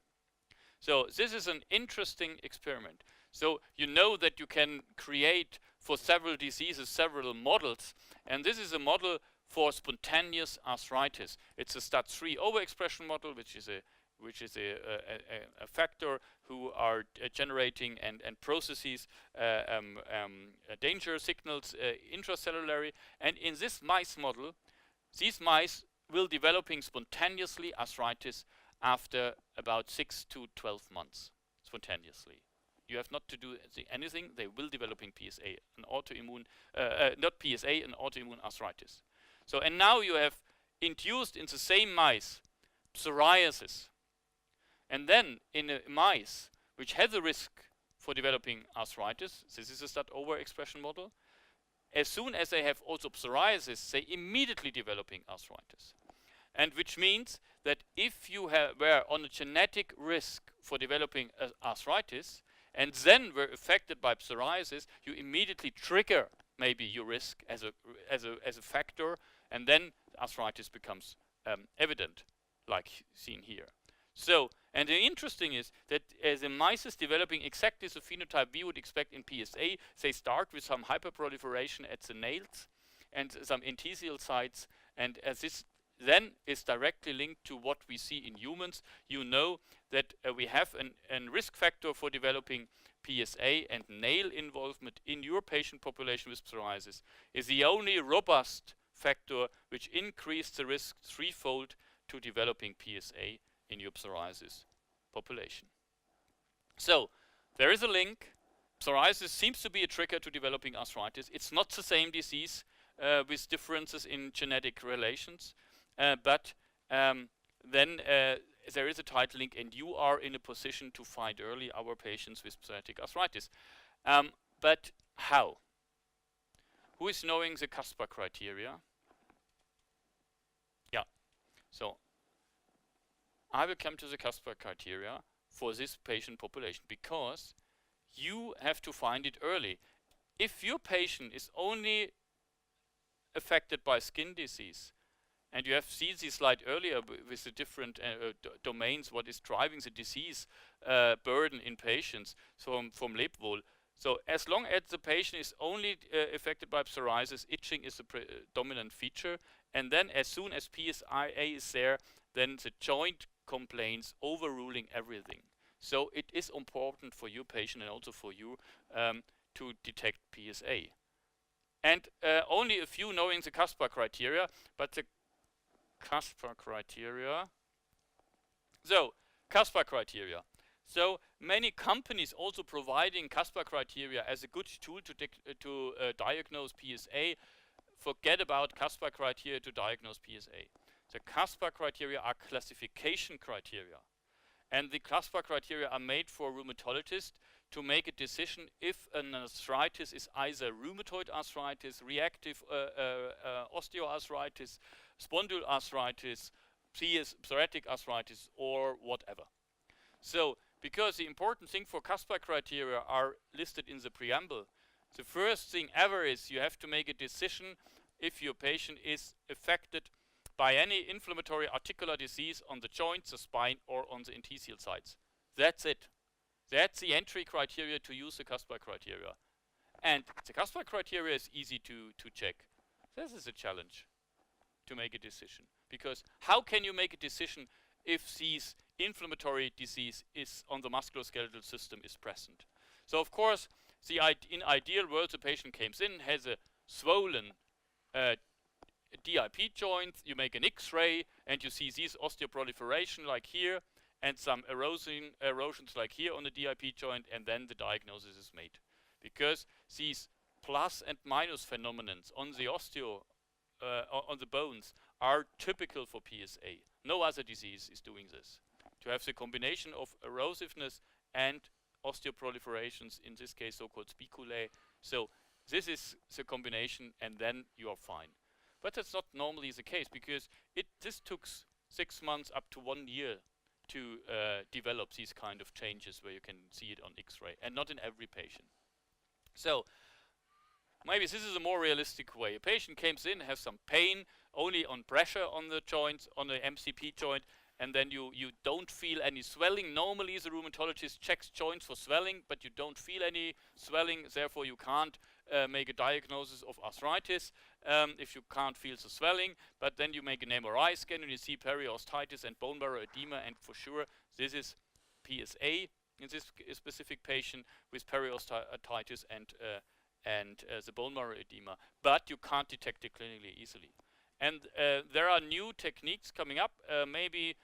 So this is an interesting experiment. So you know that you can create for several diseases several models, and this is a model for spontaneous arthritis. It's a STAT3 overexpression model, which is a which is a factor who are generating and processes danger signals intracellularly. And in this mice model, these mice will developing spontaneously arthritis after about 6 to 12 months, spontaneously. You have not to do anything, they will developing PSA, an autoimmune, not PSA, an autoimmune arthritis. So, and now you have induced in the same mice psoriasis. And then in a mice which has a risk for developing arthritis, this is a STAT overexpression model, as soon as they have also psoriasis, they immediately developing arthritis. And which means that if you were on a genetic risk for developing arthritis, and then were affected by psoriasis, you immediately trigger maybe your risk as a factor, and then arthritis becomes evident, like seen here. So, and the interesting is that as the mice is developing exactly the phenotype we would expect in PSA, they start with some hyperproliferation at the nails and some enthesial sites, and as this then is directly linked to what we see in humans, you know that we have a risk factor for developing PSA, and nail involvement in your patient population with psoriasis is the only robust factor which increased the risk threefold to developing PSA in your psoriasis population. So there is a link. Psoriasis seems to be a trigger to developing arthritis. It's not the same disease with differences in genetic relations, but then there is a tight link, and you are in a position to find early our patients with psoriatic arthritis. But how? Who is knowing the Caspar criteria? Yeah. So I will come to the Caspar criteria for this patient population, because you have to find it early. If your patient is only affected by skin disease, and you have seen this slide earlier with the different domains, what is driving the disease burden in patients from Lebwohl. So as long as the patient is only affected by psoriasis, itching is the dominant feature. And then as soon as PSA is there, then the joint complaints overruling everything. So it is important for your patient and also for you to detect PSA. And only a few knowing the Caspar criteria, but the Caspar criteria. So, Caspar criteria. So, many companies also providing Caspar criteria as a good tool to diagnose PSA. Forget about Caspar criteria to diagnose PSA. The Caspar criteria are classification criteria. And the Caspar criteria are made for rheumatologists to make a decision if an arthritis is either rheumatoid arthritis, reactive osteoarthritis, spondyloarthritis, psoriatic arthritis, or whatever. So, because the important thing for Caspar criteria are listed in the preamble, the first thing ever is you have to make a decision if your patient is affected by any inflammatory articular disease on the joints, the spine, or on the enthesial sites. That's it. That's the entry criteria to use the Caspar criteria. And the Caspar criteria is easy to check. This is a challenge to make a decision. Because how can you make a decision if this inflammatory disease is on the musculoskeletal system is present? So of course, in ideal world, the patient comes in, has a swollen DIP joint, you make an X-ray, and you see this osteoproliferation like here, and some erosions like here on the DIP joint, and then the diagnosis is made. Because these plus and minus phenomena on the on the bones are typical for PSA. No other disease is doing this. To have the combination of erosiveness and osteoproliferations, in this case so-called spiculae. So this is the combination, and then you are fine. But that's not normally the case, because this took 6 months up to 1 year to develop these kind of changes where you can see it on X-ray, and not in every patient. So maybe this is a more realistic way. A patient comes in, has some pain, only on pressure on the joints, on the MCP joint, and then you don't feel any swelling. Normally the rheumatologist checks joints for swelling, but you don't feel any swelling, therefore you can't make a diagnosis of arthritis if you can't feel the swelling. But then you make an MRI scan and you see periostitis and bone marrow edema, and for sure this is PSA in this specific patient with periostitis and the bone marrow edema, but you can't detect it clinically easily. And there are new techniques coming up. Maybe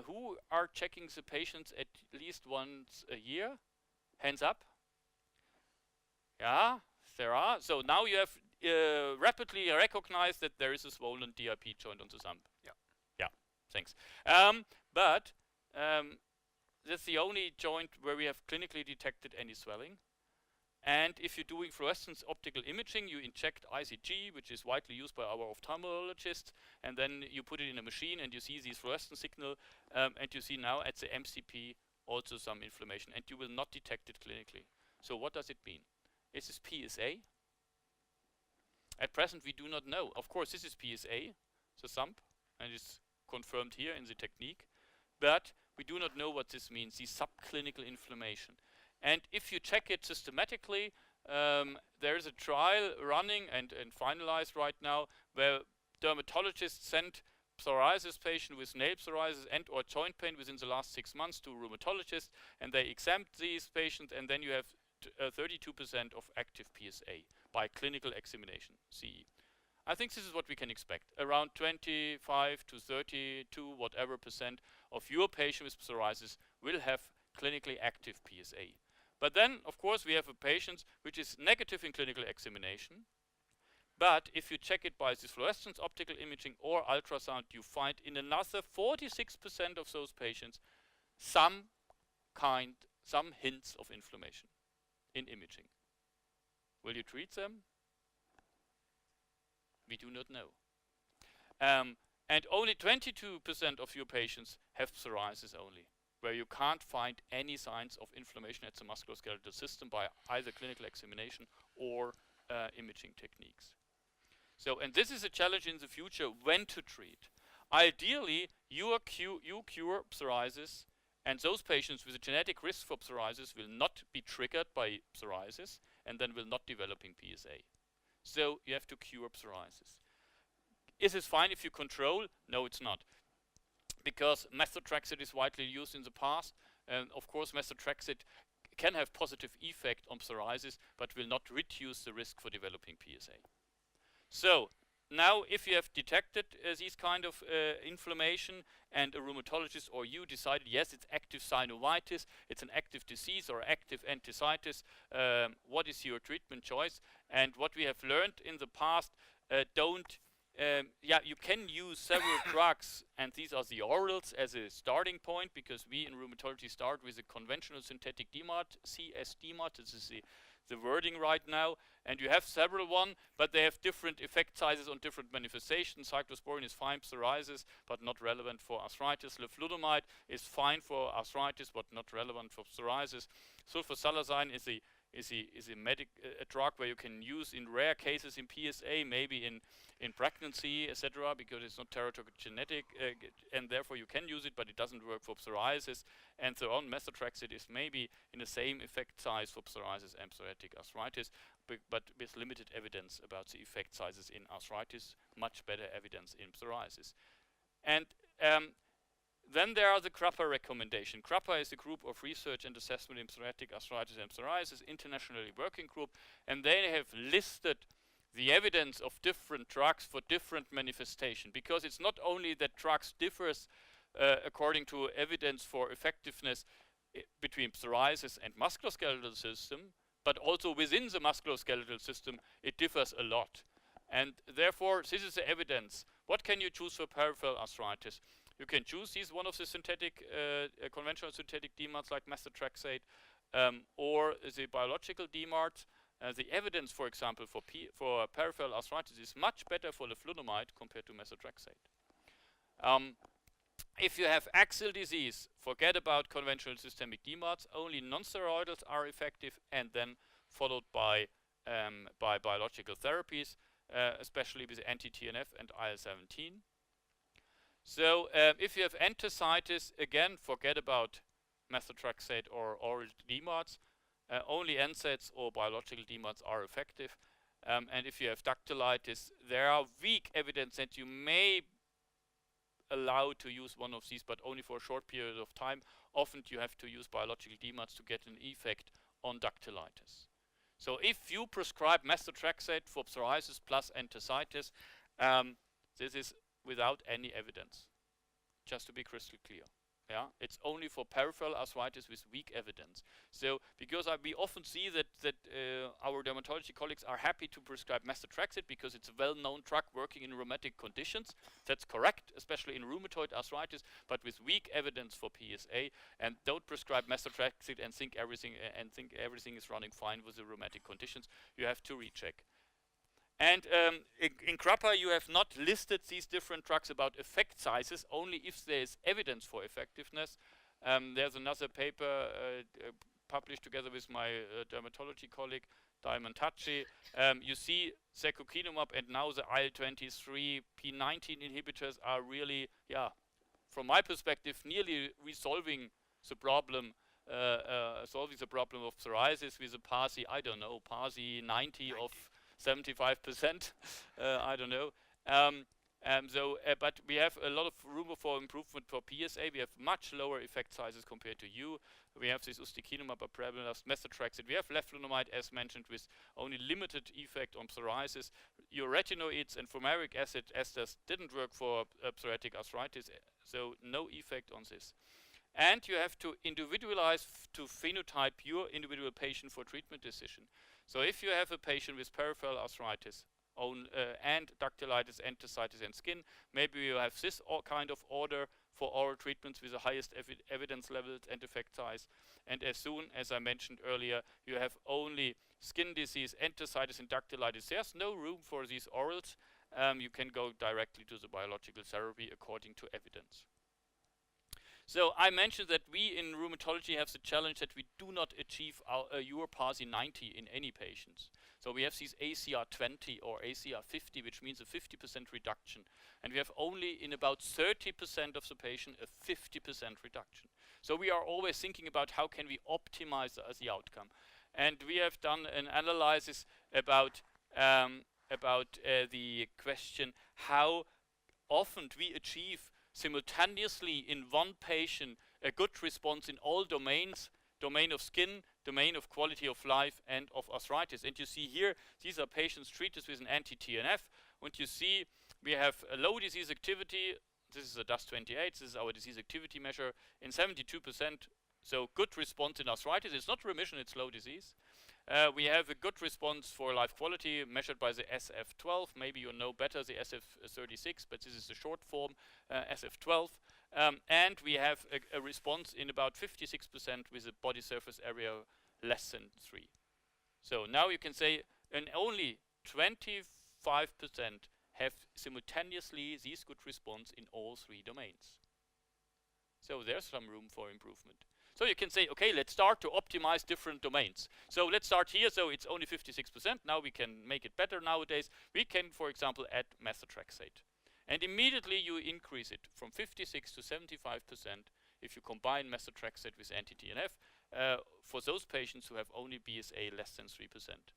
who are checking the patients at least once a year? Hands up. Yeah, there are. So now you have rapidly recognized that there is a swollen DIP joint on the thumb. Yeah, thanks. But that's the only joint where we have clinically detected any swelling. And if you're doing fluorescence optical imaging, you inject ICG, which is widely used by our ophthalmologists, and then you put it in a machine and you see these fluorescence signal, and you see now at the MCP also some inflammation, and you will not detect it clinically. So what does it mean? Is this PSA? At present we do not know. Of course this is PSA, the thumb, and it's confirmed here in the technique, but we do not know what this means, the subclinical inflammation. And if you check it systematically, there is a trial running and finalized right now where dermatologists send psoriasis patient with nail psoriasis and or joint pain within the last 6 months to rheumatologists, and they examine these patients, and then you have 32% of active PSA by clinical examination, CE. I think this is what we can expect. Around 25 to 32, whatever percent of your patient with psoriasis will have clinically active PSA. But then, of course, we have a patient which is negative in clinical examination. But if you check it by this fluorescence optical imaging or ultrasound, you find in another 46% of those patients some hints of inflammation in imaging. Will you treat them? We do not know. And only 22% of your patients have psoriasis only, where you can't find any signs of inflammation at the musculoskeletal system by either clinical examination or imaging techniques. So, and this is a challenge in the future, when to treat. Ideally, you cure psoriasis, and those patients with a genetic risk for psoriasis will not be triggered by psoriasis, and then will not developing PSA. So, you have to cure psoriasis. Is this fine if you control? No, it's not. Because methotrexate is widely used in the past, and of course methotrexate can have positive effect on psoriasis, but will not reduce the risk for developing PSA. So now if you have detected these kind of inflammation, and a rheumatologist or you decided, yes, it's active synovitis, it's an active disease or active enthesitis, what is your treatment choice? And what we have learned in the past, you can use several drugs, and these are the orals as a starting point, because we in rheumatology start with a conventional synthetic DMARD, CS-DMARD, this is the wording right now, and you have several one, but they have different effect sizes on different manifestations. Cyclosporin is fine psoriasis, but not relevant for arthritis. Leflunomide is fine for arthritis, but not relevant for psoriasis. Sulfasalazine is a drug where you can use in rare cases in PSA, maybe in pregnancy, etc., because it's not teratogenetic, and therefore you can use it, but it doesn't work for psoriasis. And so on. Methotrexate is maybe in the same effect size for psoriasis and psoriatic arthritis, but with limited evidence about the effect sizes in arthritis, much better evidence in psoriasis. And then there are the CRAPA recommendation. CRAPA is a group of research and assessment in psoriatic arthritis and psoriasis, internationally working group, and they have listed the evidence of different drugs for different manifestation, because it's not only that drugs differs according to evidence for effectiveness between psoriasis and musculoskeletal system, but also within the musculoskeletal system it differs a lot. And therefore this is the evidence. What can you choose for peripheral arthritis? You can choose one of the synthetic, conventional synthetic DMARDs like methotrexate, or the biological DMARDs. The evidence, for example, for peripheral arthritis is much better for leflunomide compared to methotrexate. If you have axial disease, forget about conventional systemic DMARDs. Only non-steroidals are effective, and then followed by biological therapies, especially with anti-TNF and IL-17. So if you have enthesitis, again, forget about methotrexate or oral DMARDs. Only NSAIDs or biological DMARDs are effective. And if you have dactylitis, there are weak evidence that you may allow to use one of these, but only for a short period of time. Often you have to use biological DMARDs to get an effect on dactylitis. So if you prescribe methotrexate for psoriasis plus enthesitis, this is without any evidence, just to be crystal clear. Yeah, it's only for peripheral arthritis with weak evidence. So, because we often see that our dermatology colleagues are happy to prescribe methotrexate because it's a well-known drug working in rheumatic conditions. That's correct, especially in rheumatoid arthritis, but with weak evidence for PSA. And don't prescribe methotrexate and think everything is running fine with the rheumatic conditions. You have to recheck. And in CRAPA, you have not listed these different drugs about effect sizes, only if there is evidence for effectiveness. There's another paper published together with my dermatology colleague, Diamantacci. You see secukinumab and now the IL-23 P19 inhibitors are really, from my perspective, nearly resolving the problem of psoriasis with a PASI, I don't know, PASI 90 of 75%, I don't know. But we have a lot of room for improvement for PSA. We have much lower effect sizes compared to you. We have this ustekinumab, apremilast, methotrexate. We have leflunomide, as mentioned, with only limited effect on psoriasis. Your retinoids and fumaric acid esters didn't work for psoriatic arthritis, so no effect on this. And you have to individualize to phenotype your individual patient for treatment decision. So if you have a patient with peripheral arthritis and dactylitis, enthesitis, and skin, maybe you have this kind of order for oral treatments with the highest evidence levels and effect size. And as soon as I mentioned earlier, you have only skin disease, enthesitis, and dactylitis. There's no room for these orals. You can go directly to the biological therapy according to evidence. So I mentioned that we in rheumatology have the challenge that we do not achieve your PASI 90 in any patients. So we have these ACR 20 or ACR 50, which means a 50% reduction. And we have only in about 30% of the patient a 50% reduction. So we are always thinking about how can we optimize the outcome. And we have done an analysis about the question how often we achieve simultaneously in one patient a good response in all domains, domain of skin, domain of quality of life, and of arthritis. And you see here, these are patients treated with an anti-TNF. And you see we have a low disease activity. This is a DAS28. This is our disease activity measure in 72%. So good response in arthritis. It's not remission, it's low disease. We have a good response for life quality measured by the SF12. Maybe you know better the SF36, but this is the short form, SF12. And we have a response in about 56% with a body surface area less than 3. So now you can say, and only 25% have simultaneously these good response in all 3 domains. So there's some room for improvement. So you can say, okay, let's start to optimize different domains. So let's start here. So it's only 56%. Now we can make it better nowadays. We can, for example, add methotrexate. And immediately you increase it from 56 to 75% if you combine methotrexate with anti-TNF for those patients who have only BSA less than 3%.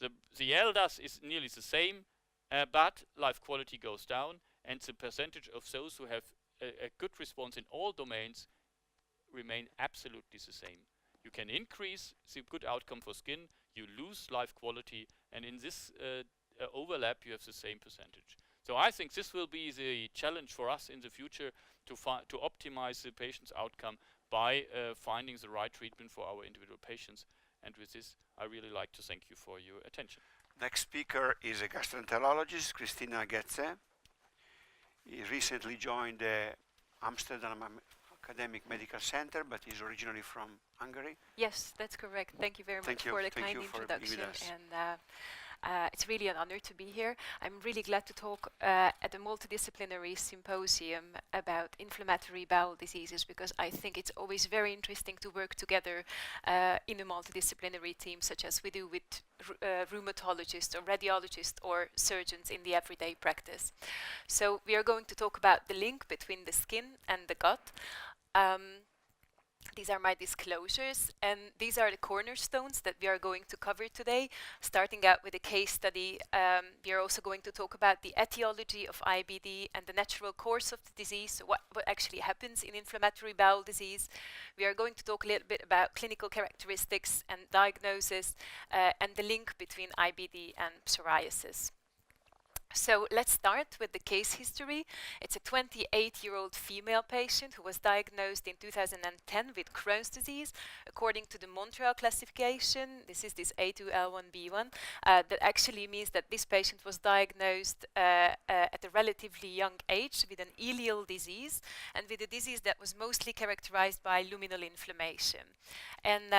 The LDAS is nearly the same, but life quality goes down, and the percentage of those who have a good response in all domains remain absolutely the same. You can increase the good outcome for skin, you lose life quality, and in this overlap you have the same percentage. So I think this will be the challenge for us in the future to optimize the patient's outcome by finding the right treatment for our individual patients. And with this, I really like to thank you for your attention. Next speaker is a gastroenterologist, Krisztina Gecse. He recently joined the Amsterdam-Academic Medical Center, but he's originally from Hungary. Yes, that's correct. Thank you very much for the kind introduction. And It's really an honor to be here. I'm really glad to talk at the Multidisciplinary Symposium about inflammatory bowel diseases, because I think it's always very interesting to work together in a multidisciplinary team, such as we do with rheumatologists or radiologists or surgeons in the everyday practice. So we are going to talk about the link between the skin and the gut. These are my disclosures, and these are the cornerstones that we are going to cover today, starting out with a case study. We are also going to talk about the etiology of IBD and the natural course of the disease, so what actually happens in inflammatory bowel disease. We are going to talk a little bit about clinical characteristics and diagnosis, and the link between IBD and psoriasis. So let's start with the case history. It's a 28-year-old female patient who was diagnosed in 2010 with Crohn's disease. According to the Montreal classification, this is this A2L1B1, that actually means that this patient was diagnosed at a relatively young age with an ileal disease, and with a disease that was mostly characterized by luminal inflammation. And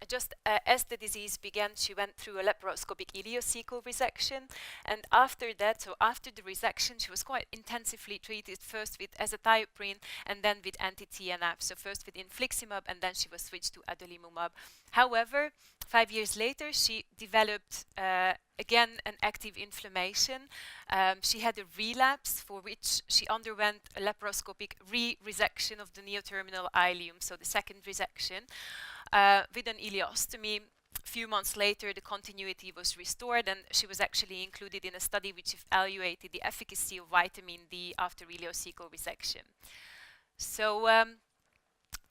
just as the disease began, she went through a laparoscopic ileocecal resection, and after that, so after the resection, she was quite intensively treated, first with azathioprine and then with anti-TNF. So first with infliximab, and then she was switched to adalimumab. However, 5 years later, she developed again an active inflammation. She had a relapse for which she underwent a laparoscopic resection of the neoterminal ileum, so the second resection, with an ileostomy. A few months later, the continuity was restored, and she was actually included in a study which evaluated the efficacy of vitamin D after ileocecal resection. So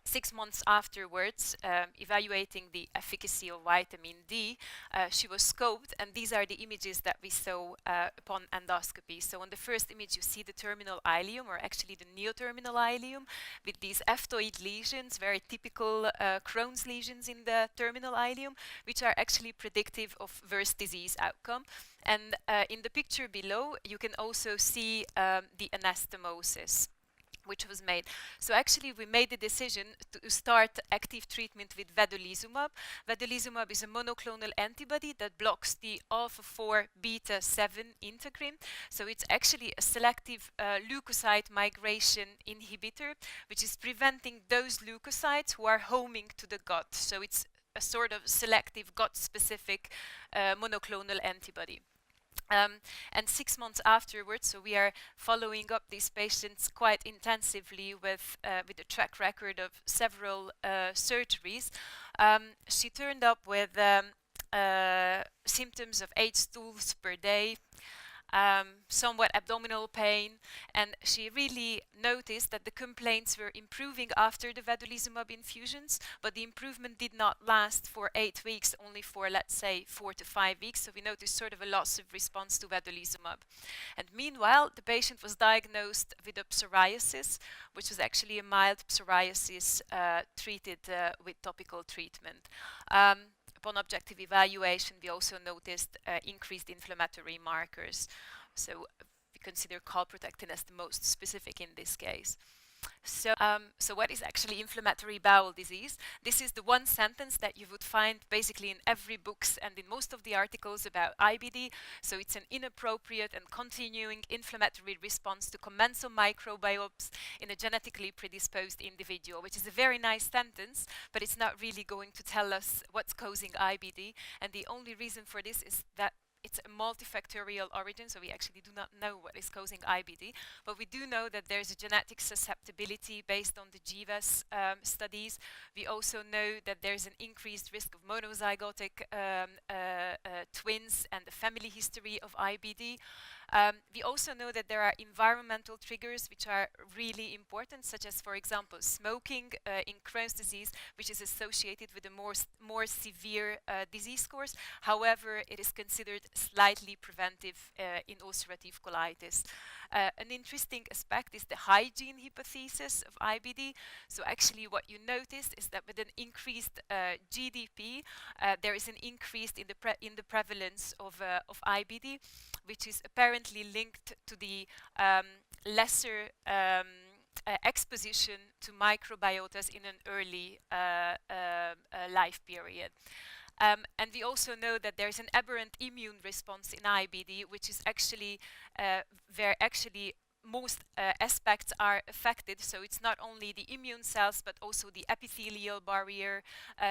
6 months afterwards, evaluating the efficacy of vitamin D, she was scoped, and these are the images that we saw upon endoscopy. So on the first image, you see the terminal ileum, or actually the neoterminal ileum, with these ephthoid lesions, very typical Crohn's lesions in the terminal ileum, which are actually predictive of worse disease outcome. And in the picture below, you can also see the anastomosis which was made. So actually we made the decision to start active treatment with vedolizumab. Vedolizumab is a monoclonal antibody that blocks the alpha-4 beta-7 integrin. So it's actually a selective leukocyte migration inhibitor, which is preventing those leukocytes who are homing to the gut. So it's a sort of selective gut-specific monoclonal antibody. And 6 months afterwards, so we are following up these patients quite intensively with a track record of several surgeries. She turned up with symptoms of 8 stools per day, somewhat abdominal pain, and she really noticed that the complaints were improving after the vedolizumab infusions, but the improvement did not last for 8 weeks, only for, let's say, 4 to 5 weeks. So we noticed sort of a loss of response to vedolizumab. And meanwhile, the patient was diagnosed with a psoriasis, which was actually a mild psoriasis treated with topical treatment. Upon objective evaluation, we also noticed increased inflammatory markers. So we consider calprotectin as the most specific in this case. So what is actually inflammatory bowel disease? This is the one sentence that you would find basically in every books and in most of the articles about IBD. So it's an inappropriate and continuing inflammatory response to commensal microbiomes in a genetically predisposed individual, which is a very nice sentence, but it's not really going to tell us what's causing IBD. And the only reason for this is that it's a multifactorial origin, so we actually do not know what is causing IBD, but we do know that there's a genetic susceptibility based on the GWAS studies. We also know that there's an increased risk of monozygotic twins and a family history of IBD. We also know that there are environmental triggers which are really important, such as, for example, smoking in Crohn's disease, which is associated with a more severe disease course. However, it is considered slightly preventive in ulcerative colitis. An interesting aspect is the hygiene hypothesis of IBD. So actually what you noticed is that with an increased GDP, there is an increase in the prevalence of IBD, which is apparently linked to the lesser exposition to microbiotas in an early life period. And we also know that there's an aberrant immune response in IBD, which is actually where actually most aspects are affected. So it's not only the immune cells, but also the epithelial barrier,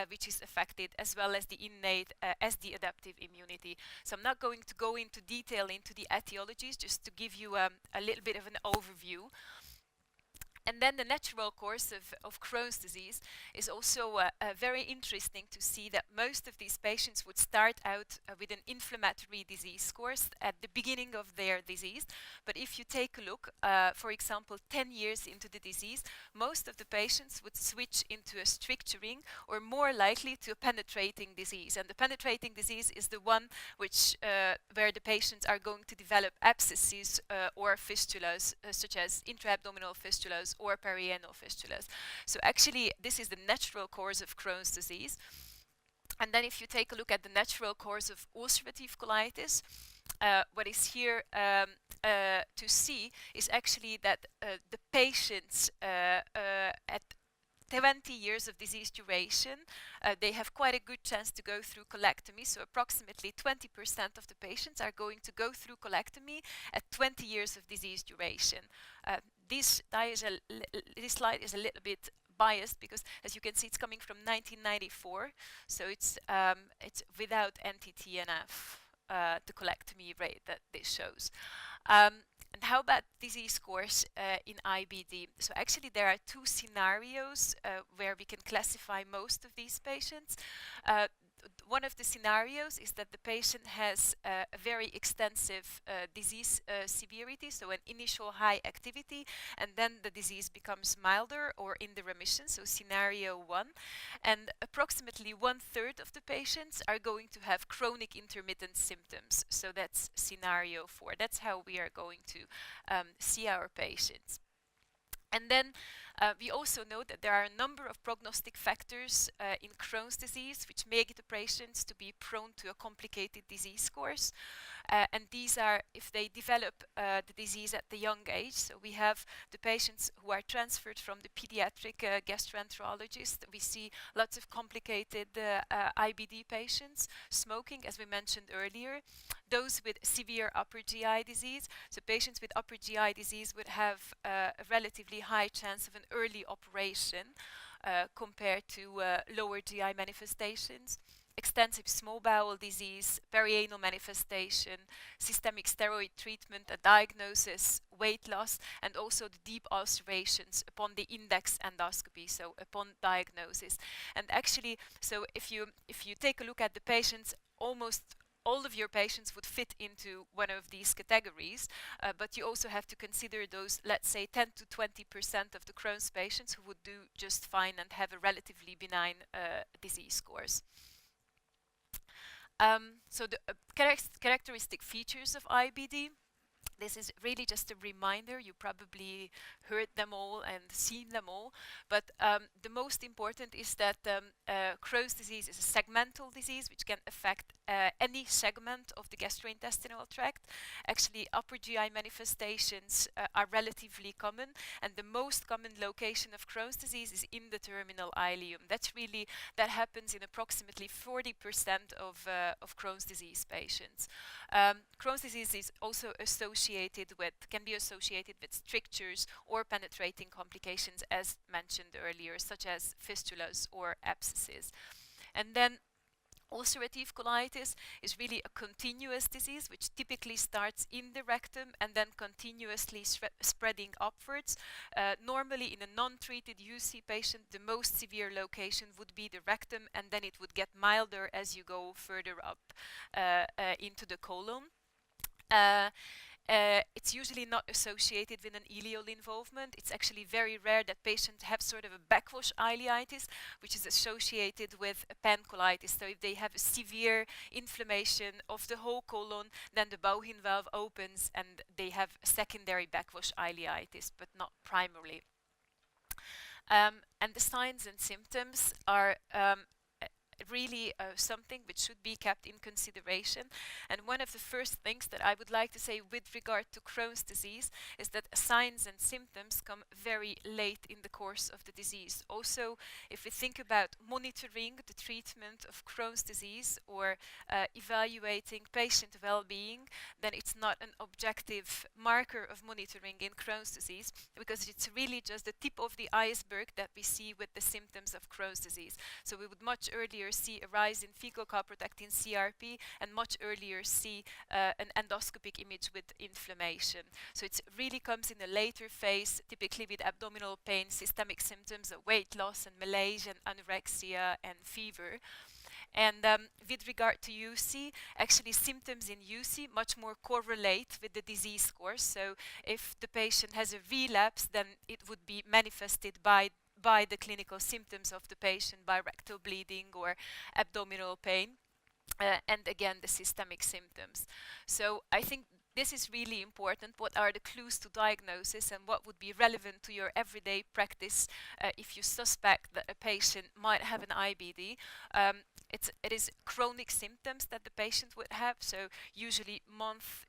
which is affected, as well as the innate as the adaptive immunity. So I'm not going to go into detail into the etiologies, just to give you a little bit of an overview. And then the natural course of Crohn's disease is also very interesting to see that most of these patients would start out with an inflammatory disease course at the beginning of their disease. But if you take a look, for example, 10 years into the disease, most of the patients would switch into a stricturing, or more likely to a penetrating disease. And the penetrating disease is the one which where the patients are going to develop abscesses or fistulas, such as intra-abdominal fistulas or perianal fistulas. So actually, this is the natural course of Crohn's disease. And then if you take a look at the natural course of ulcerative colitis, what is here to see is actually that the patients at 20 years of disease duration, they have quite a good chance to go through colectomy. So approximately 20% of the patients are going to go through colectomy at 20 years of disease duration. This slide is a little bit biased because, as you can see, it's coming from 1994. So it's without anti-TNF, the colectomy rate that this shows. And how about disease course in IBD? So actually there are two scenarios where we can classify most of these patients. One of the scenarios is that the patient has a very extensive disease severity, so an initial high activity, and then the disease becomes milder or in the remission, so scenario 1. And approximately 1/3 of the patients are going to have chronic intermittent symptoms, so that's scenario 4. That's how we are going to see our patients. And then we also know that there are a number of prognostic factors in Crohn's disease which make the patients to be prone to a complicated disease course. And these are if they develop the disease at the young age. So we have the patients who are transferred from the pediatric gastroenterologist. We see lots of complicated IBD patients, smoking, as we mentioned earlier. Those with severe upper GI disease. So patients with upper GI disease would have a relatively high chance of an early operation compared to lower GI manifestations. Extensive small bowel disease, perianal manifestation, systemic steroid treatment, a diagnosis, weight loss, and also the deep ulcerations upon the index endoscopy, so upon diagnosis. And actually, so if you take a look at the patients, almost all of your patients would fit into one of these categories, but you also have to consider those, let's say, 10 to 20% of the Crohn's patients who would do just fine and have a relatively benign disease course. So the characteristic features of IBD. This is really just a reminder. You probably heard them all and seen them all. But the most important is that Crohn's disease is a segmental disease which can affect any segment of the gastrointestinal tract. Actually, upper GI manifestations are relatively common. And the most common location of Crohn's disease is in the terminal ileum. That happens in approximately 40% of Crohn's disease patients. Crohn's disease is also can be associated with strictures or penetrating complications, as mentioned earlier, such as fistulas or abscesses. And then ulcerative colitis is really a continuous disease which typically starts in the rectum and then continuously spreading upwards. Normally in a non-treated UC patient, the most severe location would be the rectum, and then it would get milder as you go further up into the colon. It's usually not associated with an ileal involvement. It's actually very rare that patients have sort of a backwash ileitis, which is associated with a pancolitis. So if they have a severe inflammation of the whole colon, then the Bowel valve opens and they have a secondary backwash ileitis, but not primarily. And the signs and symptoms are really something which should be kept in consideration. And one of the first things that I would like to say with regard to Crohn's disease is that signs and symptoms come very late in the course of the disease. Also, if we think about monitoring the treatment of Crohn's disease or evaluating patient well-being, then it's not an objective marker of monitoring in Crohn's disease, because it's really just the tip of the iceberg that we see with the symptoms of Crohn's disease. So we would much earlier see a rise in fecal calprotectin CRP and much earlier see an endoscopic image with inflammation. So it really comes in a later phase, typically with abdominal pain, systemic symptoms of weight loss and malaise and anorexia and fever. And with regard to UC, actually symptoms in UC much more correlate with the disease course. So if the patient has a relapse, then it would be manifested by the clinical symptoms of the patient, by rectal bleeding or abdominal pain. And again, the systemic symptoms. So I think this is really important. What are the clues to diagnosis and what would be relevant to your everyday practice if you suspect that a patient might have an IBD? It is chronic symptoms that the patient would have, so usually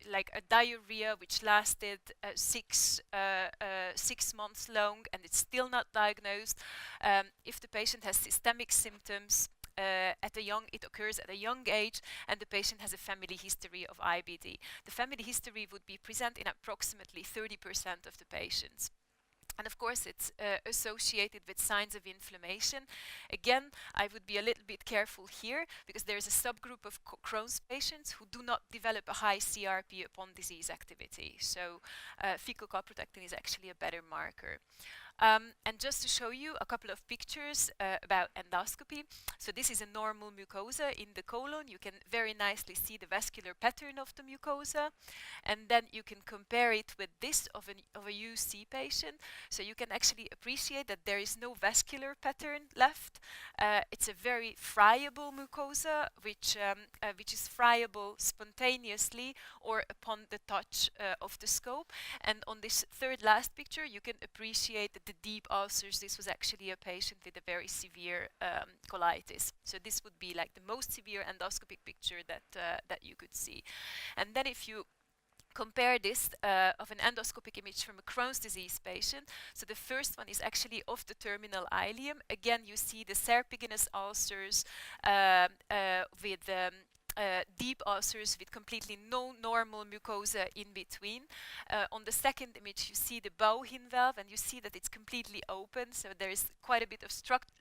like a diarrhea which lasted 6 months long and it's still not diagnosed. If the patient has systemic symptoms, it occurs at a young age, and the patient has a family history of IBD. The family history would be present in approximately 30% of the patients. And of course, it's associated with signs of inflammation. Again, I would be a little bit careful here, because there is a subgroup of Crohn's patients who do not develop a high CRP upon disease activity. So fecal calprotectin is actually a better marker. And just to show you a couple of pictures about endoscopy. So this is a normal mucosa in the colon. You can very nicely see the vascular pattern of the mucosa. And then you can compare it with this of a UC patient. So you can actually appreciate that there is no vascular pattern left. It's a very friable mucosa, which is friable spontaneously or upon the touch of the scope. And on this third last picture, you can appreciate the deep ulcers. This was actually a patient with a very severe colitis. So this would be like the most severe endoscopic picture that you could see. And then if you compare this of an endoscopic image from a Crohn's disease patient. So the first one is actually of the terminal ileum. Again, you see the serpiginous ulcers with deep ulcers with completely no normal mucosa in between. On the second image, you see the Bowel valve, and you see that it's completely open, so there is quite a bit of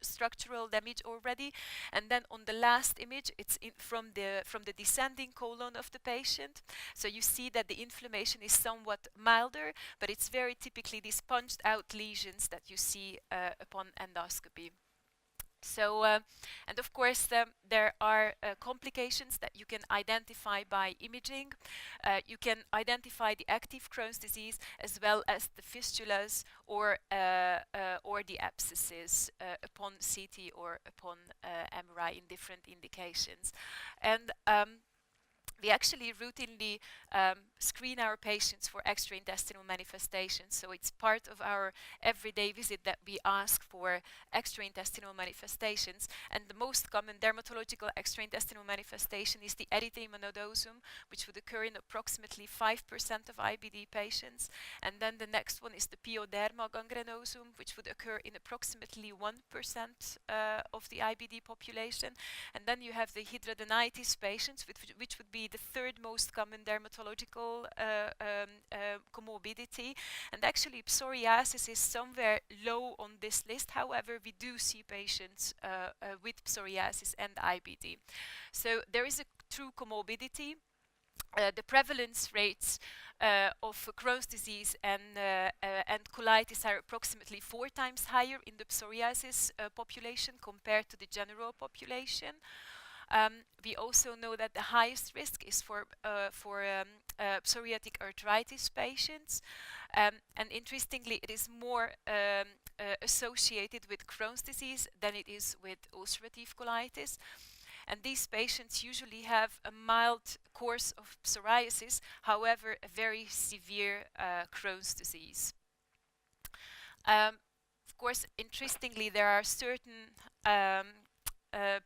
structural damage already. And then on the last image, it's from the descending colon of the patient. So you see that the inflammation is somewhat milder, but it's very typically these punched out lesions that you see upon endoscopy. So, and of course, there are complications that you can identify by imaging. You can identify the active Crohn's disease as well as the fistulas or the abscesses upon CT or upon MRI in different indications. And we actually routinely screen our patients for extraintestinal manifestations. So it's part of our everyday visit that we ask for extraintestinal manifestations. And the most common dermatological extraintestinal manifestation is the erythema nodosum, which would occur in approximately 5% of IBD patients. And then the next one is the pyoderma gangrenosum, which would occur in approximately 1% of the IBD population. And then you have the hidradenitis patients, which would be the third most common dermatological comorbidity. And actually psoriasis is somewhere low on this list. However, we do see patients with psoriasis and IBD. So there is a true comorbidity. The prevalence rates of Crohn's disease and colitis are approximately 4 times higher in the psoriasis population compared to the general population. We also know that the highest risk is for psoriatic arthritis patients. And interestingly, it is more associated with Crohn's disease than it is with ulcerative colitis. And these patients usually have a mild course of psoriasis, however, a very severe Crohn's disease. Of course, interestingly, there are certain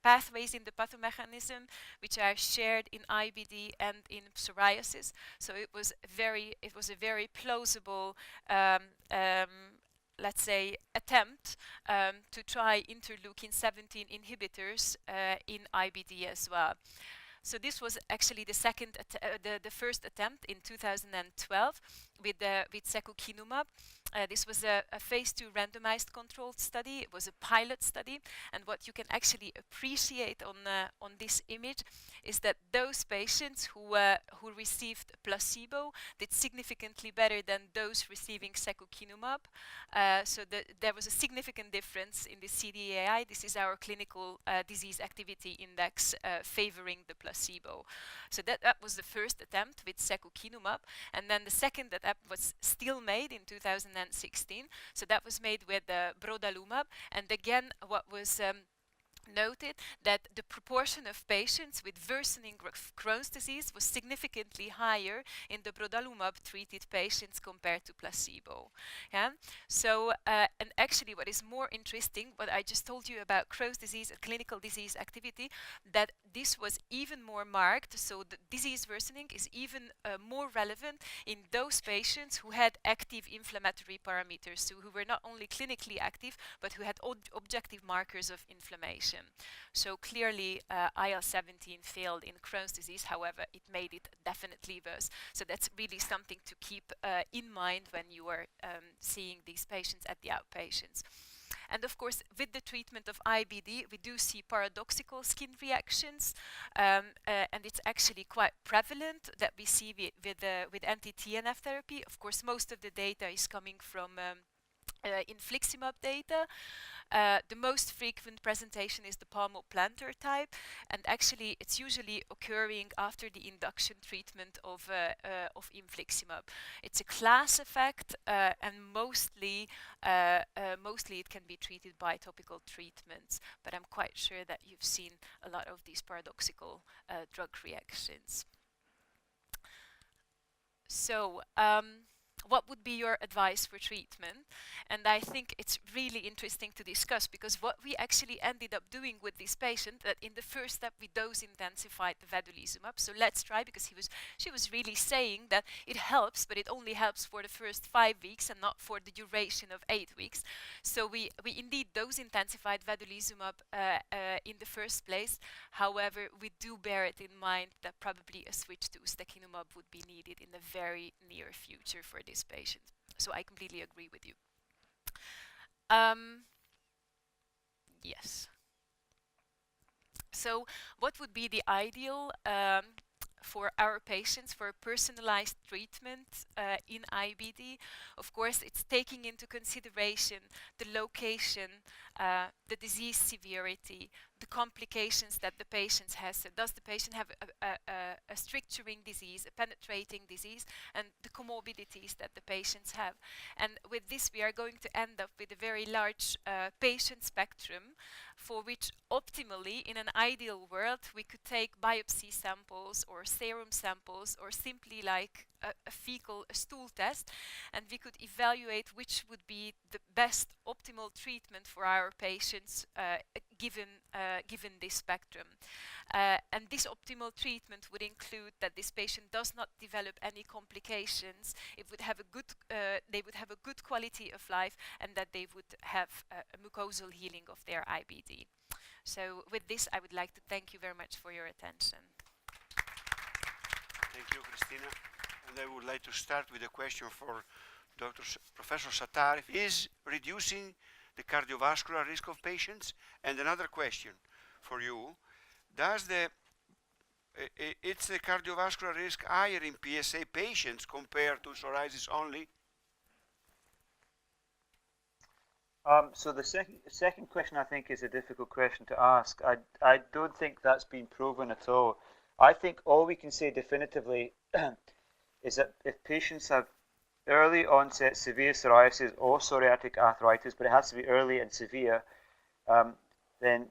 pathways in the pathomechanism which are shared in IBD and in psoriasis. So it was a very plausible let's say attempt to try interleukin-17 inhibitors in IBD as well. So this was actually the first attempt in 2012 with secukinumab. This was a phase 2 randomized controlled study. It was a pilot study, and what you can actually appreciate on this image is that those patients who received placebo did significantly better than those receiving secukinumab. So there was a significant difference in the CDAI. This is our clinical disease activity index favoring the placebo. So that was the first attempt with secukinumab, and then the second attempt was still made in 2016. So that was made with brodalumab, and again what was noted that the proportion of patients with worsening Crohn's disease was significantly higher in the brodalumab treated patients compared to placebo. Yeah? So, and actually what is more interesting, what I just told you about Crohn's disease and clinical disease activity, that this was even more marked, so the disease worsening is even more relevant in those patients who had active inflammatory parameters, so who were not only clinically active, but who had objective markers of inflammation. So clearly IL-17 failed in Crohn's disease, however it made it definitely worse. So that's really something to keep in mind when you are seeing these patients at the outpatients. And of course, with the treatment of IBD, we do see paradoxical skin reactions, and it's actually quite prevalent that we see with anti-TNF therapy. Of course, most of the data is coming from infliximab data. The most frequent presentation is the palmoplantar type, and actually it's usually occurring after the induction treatment of infliximab. It's a class effect, and mostly it can be treated by topical treatments, but I'm quite sure that you've seen a lot of these paradoxical drug reactions. So what would be your advice for treatment? And I think it's really interesting to discuss, because what we actually ended up doing with this patient, that in the first step we dose intensified the vedolizumab. So let's try, because she was really saying that it helps, but it only helps for the first 5 weeks and not for the duration of 8 weeks. So we indeed dose intensified vedolizumab in the first place. However, we do bear it in mind that probably a switch to ustekinumab would be needed in the very near future for this patient. So I completely agree with you. Yes. So what would be the ideal for our patients for personalized treatment in IBD? Of course, it's taking into consideration the location, the disease severity, the complications that the patient has. So does the patient have a stricturing disease, a penetrating disease, and the comorbidities that the patients have? And with this, we are going to end up with a very large patient spectrum, for which optimally, in an ideal world, we could take biopsy samples or serum samples, or simply like a stool test, and we could evaluate which would be the best optimal treatment for our patients given this spectrum. And this optimal treatment would include that this patient does not develop any complications. It would have they would have a good quality of life, and that they would have a mucosal healing of their IBD. So with this, I would like to thank you very much for your attention. Thank you, Krisztina. And I would like to start with a question for Professor Sattar. Is reducing the cardiovascular risk of patients? And another question for you. Does it's the cardiovascular risk higher in PSA patients compared to psoriasis only? So the second question, I think, is a difficult question to ask. I don't think that's been proven at all. I think all we can say definitively is that if patients have early onset severe psoriasis or psoriatic arthritis, but it has to be early and severe, then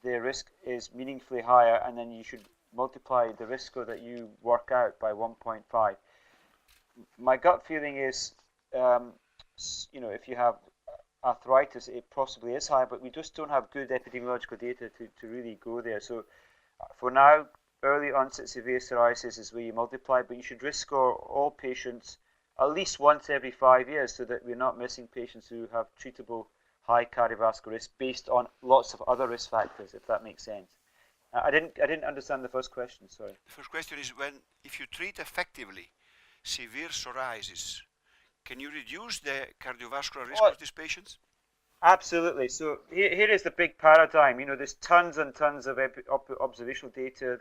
the risk is meaningfully higher, and then you should multiply the risk score that you work out by 1.5. My gut feeling is, if you have arthritis, it possibly is high, but we just don't have good epidemiological data to really go there. So for now, early onset severe psoriasis is where you multiply, but you should risk score all patients at least once every 5 years so that we're not missing patients who have treatable high cardiovascular risk based on lots of other risk factors, if that makes sense. I didn't understand the first question, sorry. The first question is if you treat effectively severe psoriasis, can you reduce the cardiovascular risk of these patients? Absolutely. So here is the big paradigm. You know, there's tons and tons of observational data,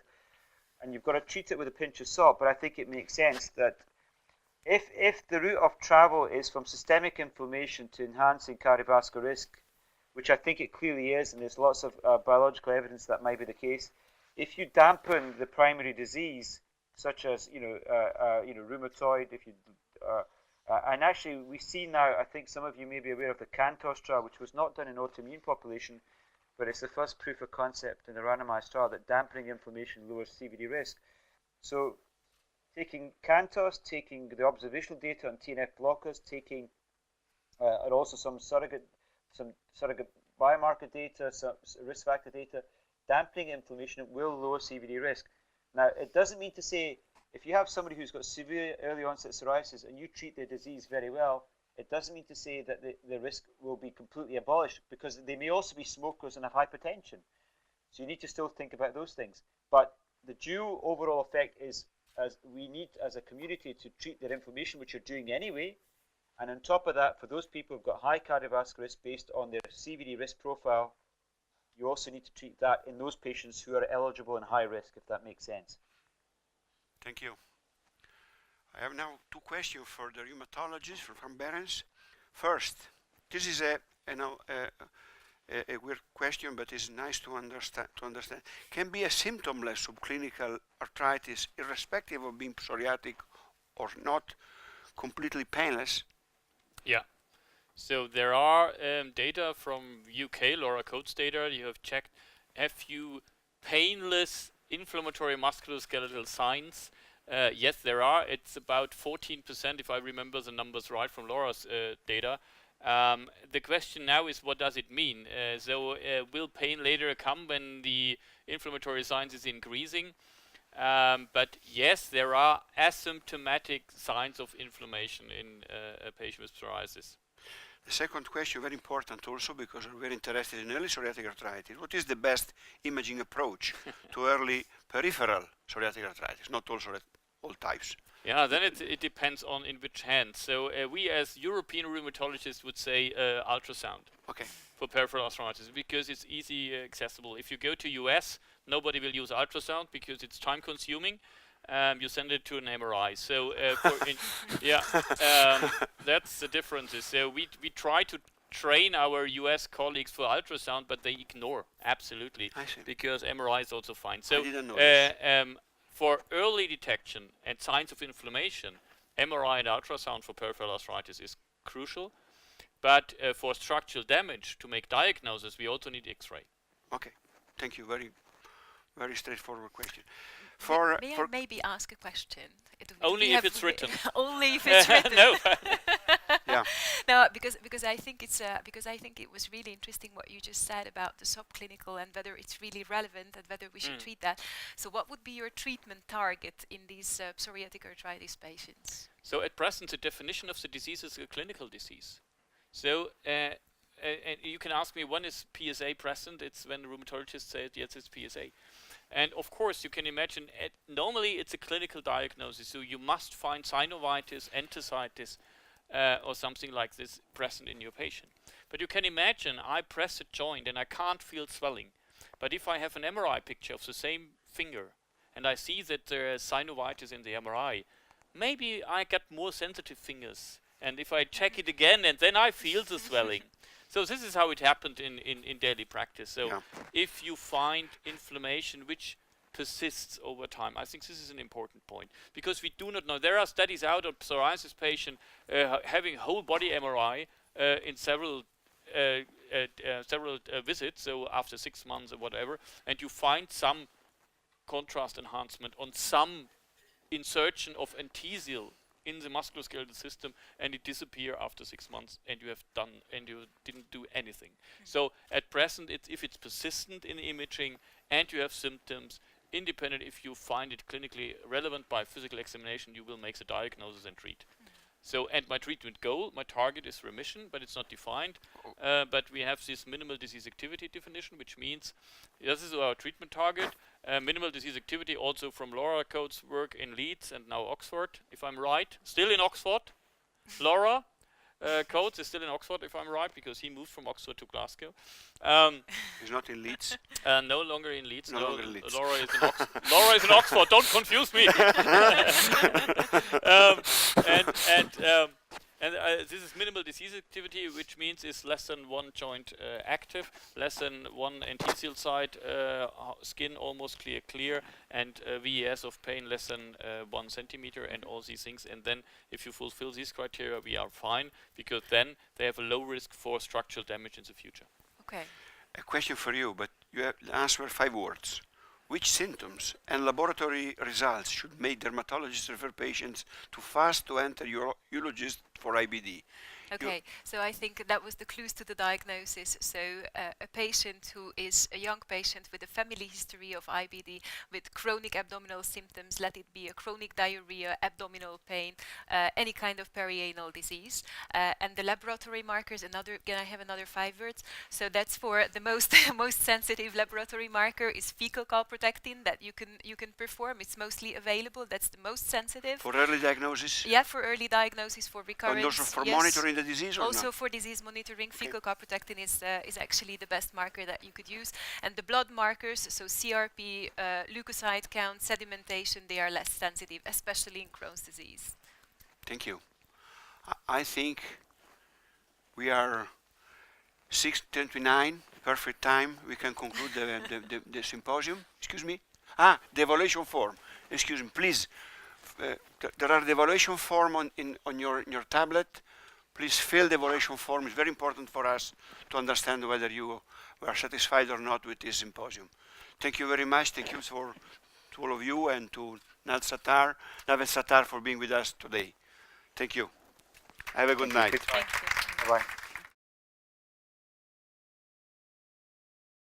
and you've got to treat it with a pinch of salt. But I think it makes sense that if the route of travel is from systemic inflammation to enhancing cardiovascular risk, which I think it clearly is, and there's lots of biological evidence that might be the case, if you dampen the primary disease, such as rheumatoid, and actually we see now, I think some of you may be aware of the CANTOS trial, which was not done in autoimmune population, but it's the first proof of concept in a randomized trial that dampening inflammation lowers CVD risk. So taking CANTOS, taking the observational data on TNF blockers, taking and also some surrogate biomarker data, some risk factor data, dampening inflammation will lower CVD risk. Now, it doesn't mean to say if you have somebody who's got severe early onset psoriasis and you treat their disease very well, it doesn't mean to say that the risk will be completely abolished, because they may also be smokers and have hypertension. So you need to still think about those things. But the dual overall effect is, as we need as a community to treat their inflammation, which you're doing anyway, and on top of that, for those people who've got high cardiovascular risk based on their CVD risk profile, you also need to treat that in those patients who are eligible and high risk, if that makes sense. Thank you. I have now two questions for the rheumatologist from Behrens. First, this is a weird question, but it's nice to understand. Can be a symptomless subclinical arthritis, irrespective of being psoriatic or not, completely painless? Yeah. So there are data from UK, Laura Coates data. You have checked a few painless inflammatory musculoskeletal signs. Yes, there are. It's about 14%, if I remember the numbers right from Laura's data. The question now is, what does it mean? Will pain later come when the inflammatory signs is increasing? But yes, there are asymptomatic signs of inflammation in a patient with psoriasis. The second question, very important also, because we're very interested in early psoriatic arthritis. What is the best imaging approach to early peripheral psoriatic arthritis, not also all types? Yeah, then it depends on in which hand. So we as European rheumatologists would say ultrasound. Okay. For peripheral arthritis, because it's easy accessible. If you go to US, nobody will use ultrasound because it's time consuming. You send it to an MRI. So that's the difference. So we try to train our US colleagues for ultrasound, but they ignore absolutely, because MRI is also fine. So I didn't know for early detection and signs of inflammation, MRI and ultrasound for peripheral arthritis is crucial. But for structural damage, to make diagnosis, we also need X-ray. Okay, thank you. Very, very straightforward question. May I maybe ask a question? Only if it's written. Only if it's written. No. Yeah. No, because I think it was really interesting what you just said about the subclinical and whether it's really relevant and whether we should treat that. So what would be your treatment target in these psoriatic arthritis patients? So at present, the definition of the disease is a clinical disease. So and you can ask me, when is PSA present? It's when the rheumatologist says, yes, it's PSA. And of course, you can imagine, normally it's a clinical diagnosis, so you must find synovitis, enthesitis, or something like this present in your patient. But you can imagine, I press a joint and I can't feel swelling. But if I have an MRI picture of the same finger, and I see that there is synovitis in the MRI, maybe I get more sensitive fingers. And if I check it again, and then I feel the swelling. So this is how it happened in daily practice. So if you find inflammation which persists over time, I think this is an important point, because we do not know. There are studies out on psoriasis patient having whole body MRI in several visits, so after 6 months or whatever, and you find some contrast enhancement on some insertion of enthesial in the musculoskeletal system, and it disappear after 6 months, and you have done, and you didn't do anything. So at present, if it's persistent in imaging and you have symptoms, independent if you find it clinically relevant by physical examination, you will make the diagnosis and treat. So, and my treatment goal, my target is remission, but it's not defined. But we have this minimal disease activity definition, which means this is our treatment target. Minimal disease activity also from Laura Coates' work in Leeds and now Oxford, if I'm right. Still in Oxford. Laura Coates is still in Oxford, if I'm right, because he moved from Oxford to Glasgow. He's not in Leeds. No longer in Leeds. No longer in Leeds. Laura is in Oxford. Laura is in Oxford. Don't confuse me. This is minimal disease activity, which means it's less than one joint active, less than one enthesial site, skin almost clear, and VES of pain less than 1 centimeter, and all these things. And then, if you fulfill these criteria, we are fine, because then they have a low risk for structural damage in the future. Okay. A question for you, but you have to answer 5 words. Which symptoms and laboratory results should make dermatologists refer patients to fast to enter urologist for IBD? Okay, so I think that was the clues to the diagnosis. So a patient who is a young patient with a family history of IBD, with chronic abdominal symptoms, let it be a chronic diarrhea, abdominal pain, any kind of perianal disease. And the laboratory markers, can I have another 5 words? So that's for the most sensitive laboratory marker is fecal calprotectin that you can perform. It's mostly available. That's the most sensitive. For early diagnosis? Yeah, for early diagnosis, for recurrence. And also for monitoring the disease, or also not? for disease monitoring, fecal calprotectin is actually the best marker that you could use. And the blood markers, so CRP, leukocyte count, sedimentation, they are less sensitive, especially in Crohn's disease. Thank you. I think we are 6:29, perfect time. We can conclude the symposium. Excuse me. The evaluation form. Excuse me, please. There are the evaluation form on your tablet. Please fill the evaluation form. It's very important for us to understand whether you are satisfied or not with this symposium. Thank you very much. Thank you to all of you, and to Naveed Sattar for being with us today. Thank you. Have a good night. Thank you. Bye-bye.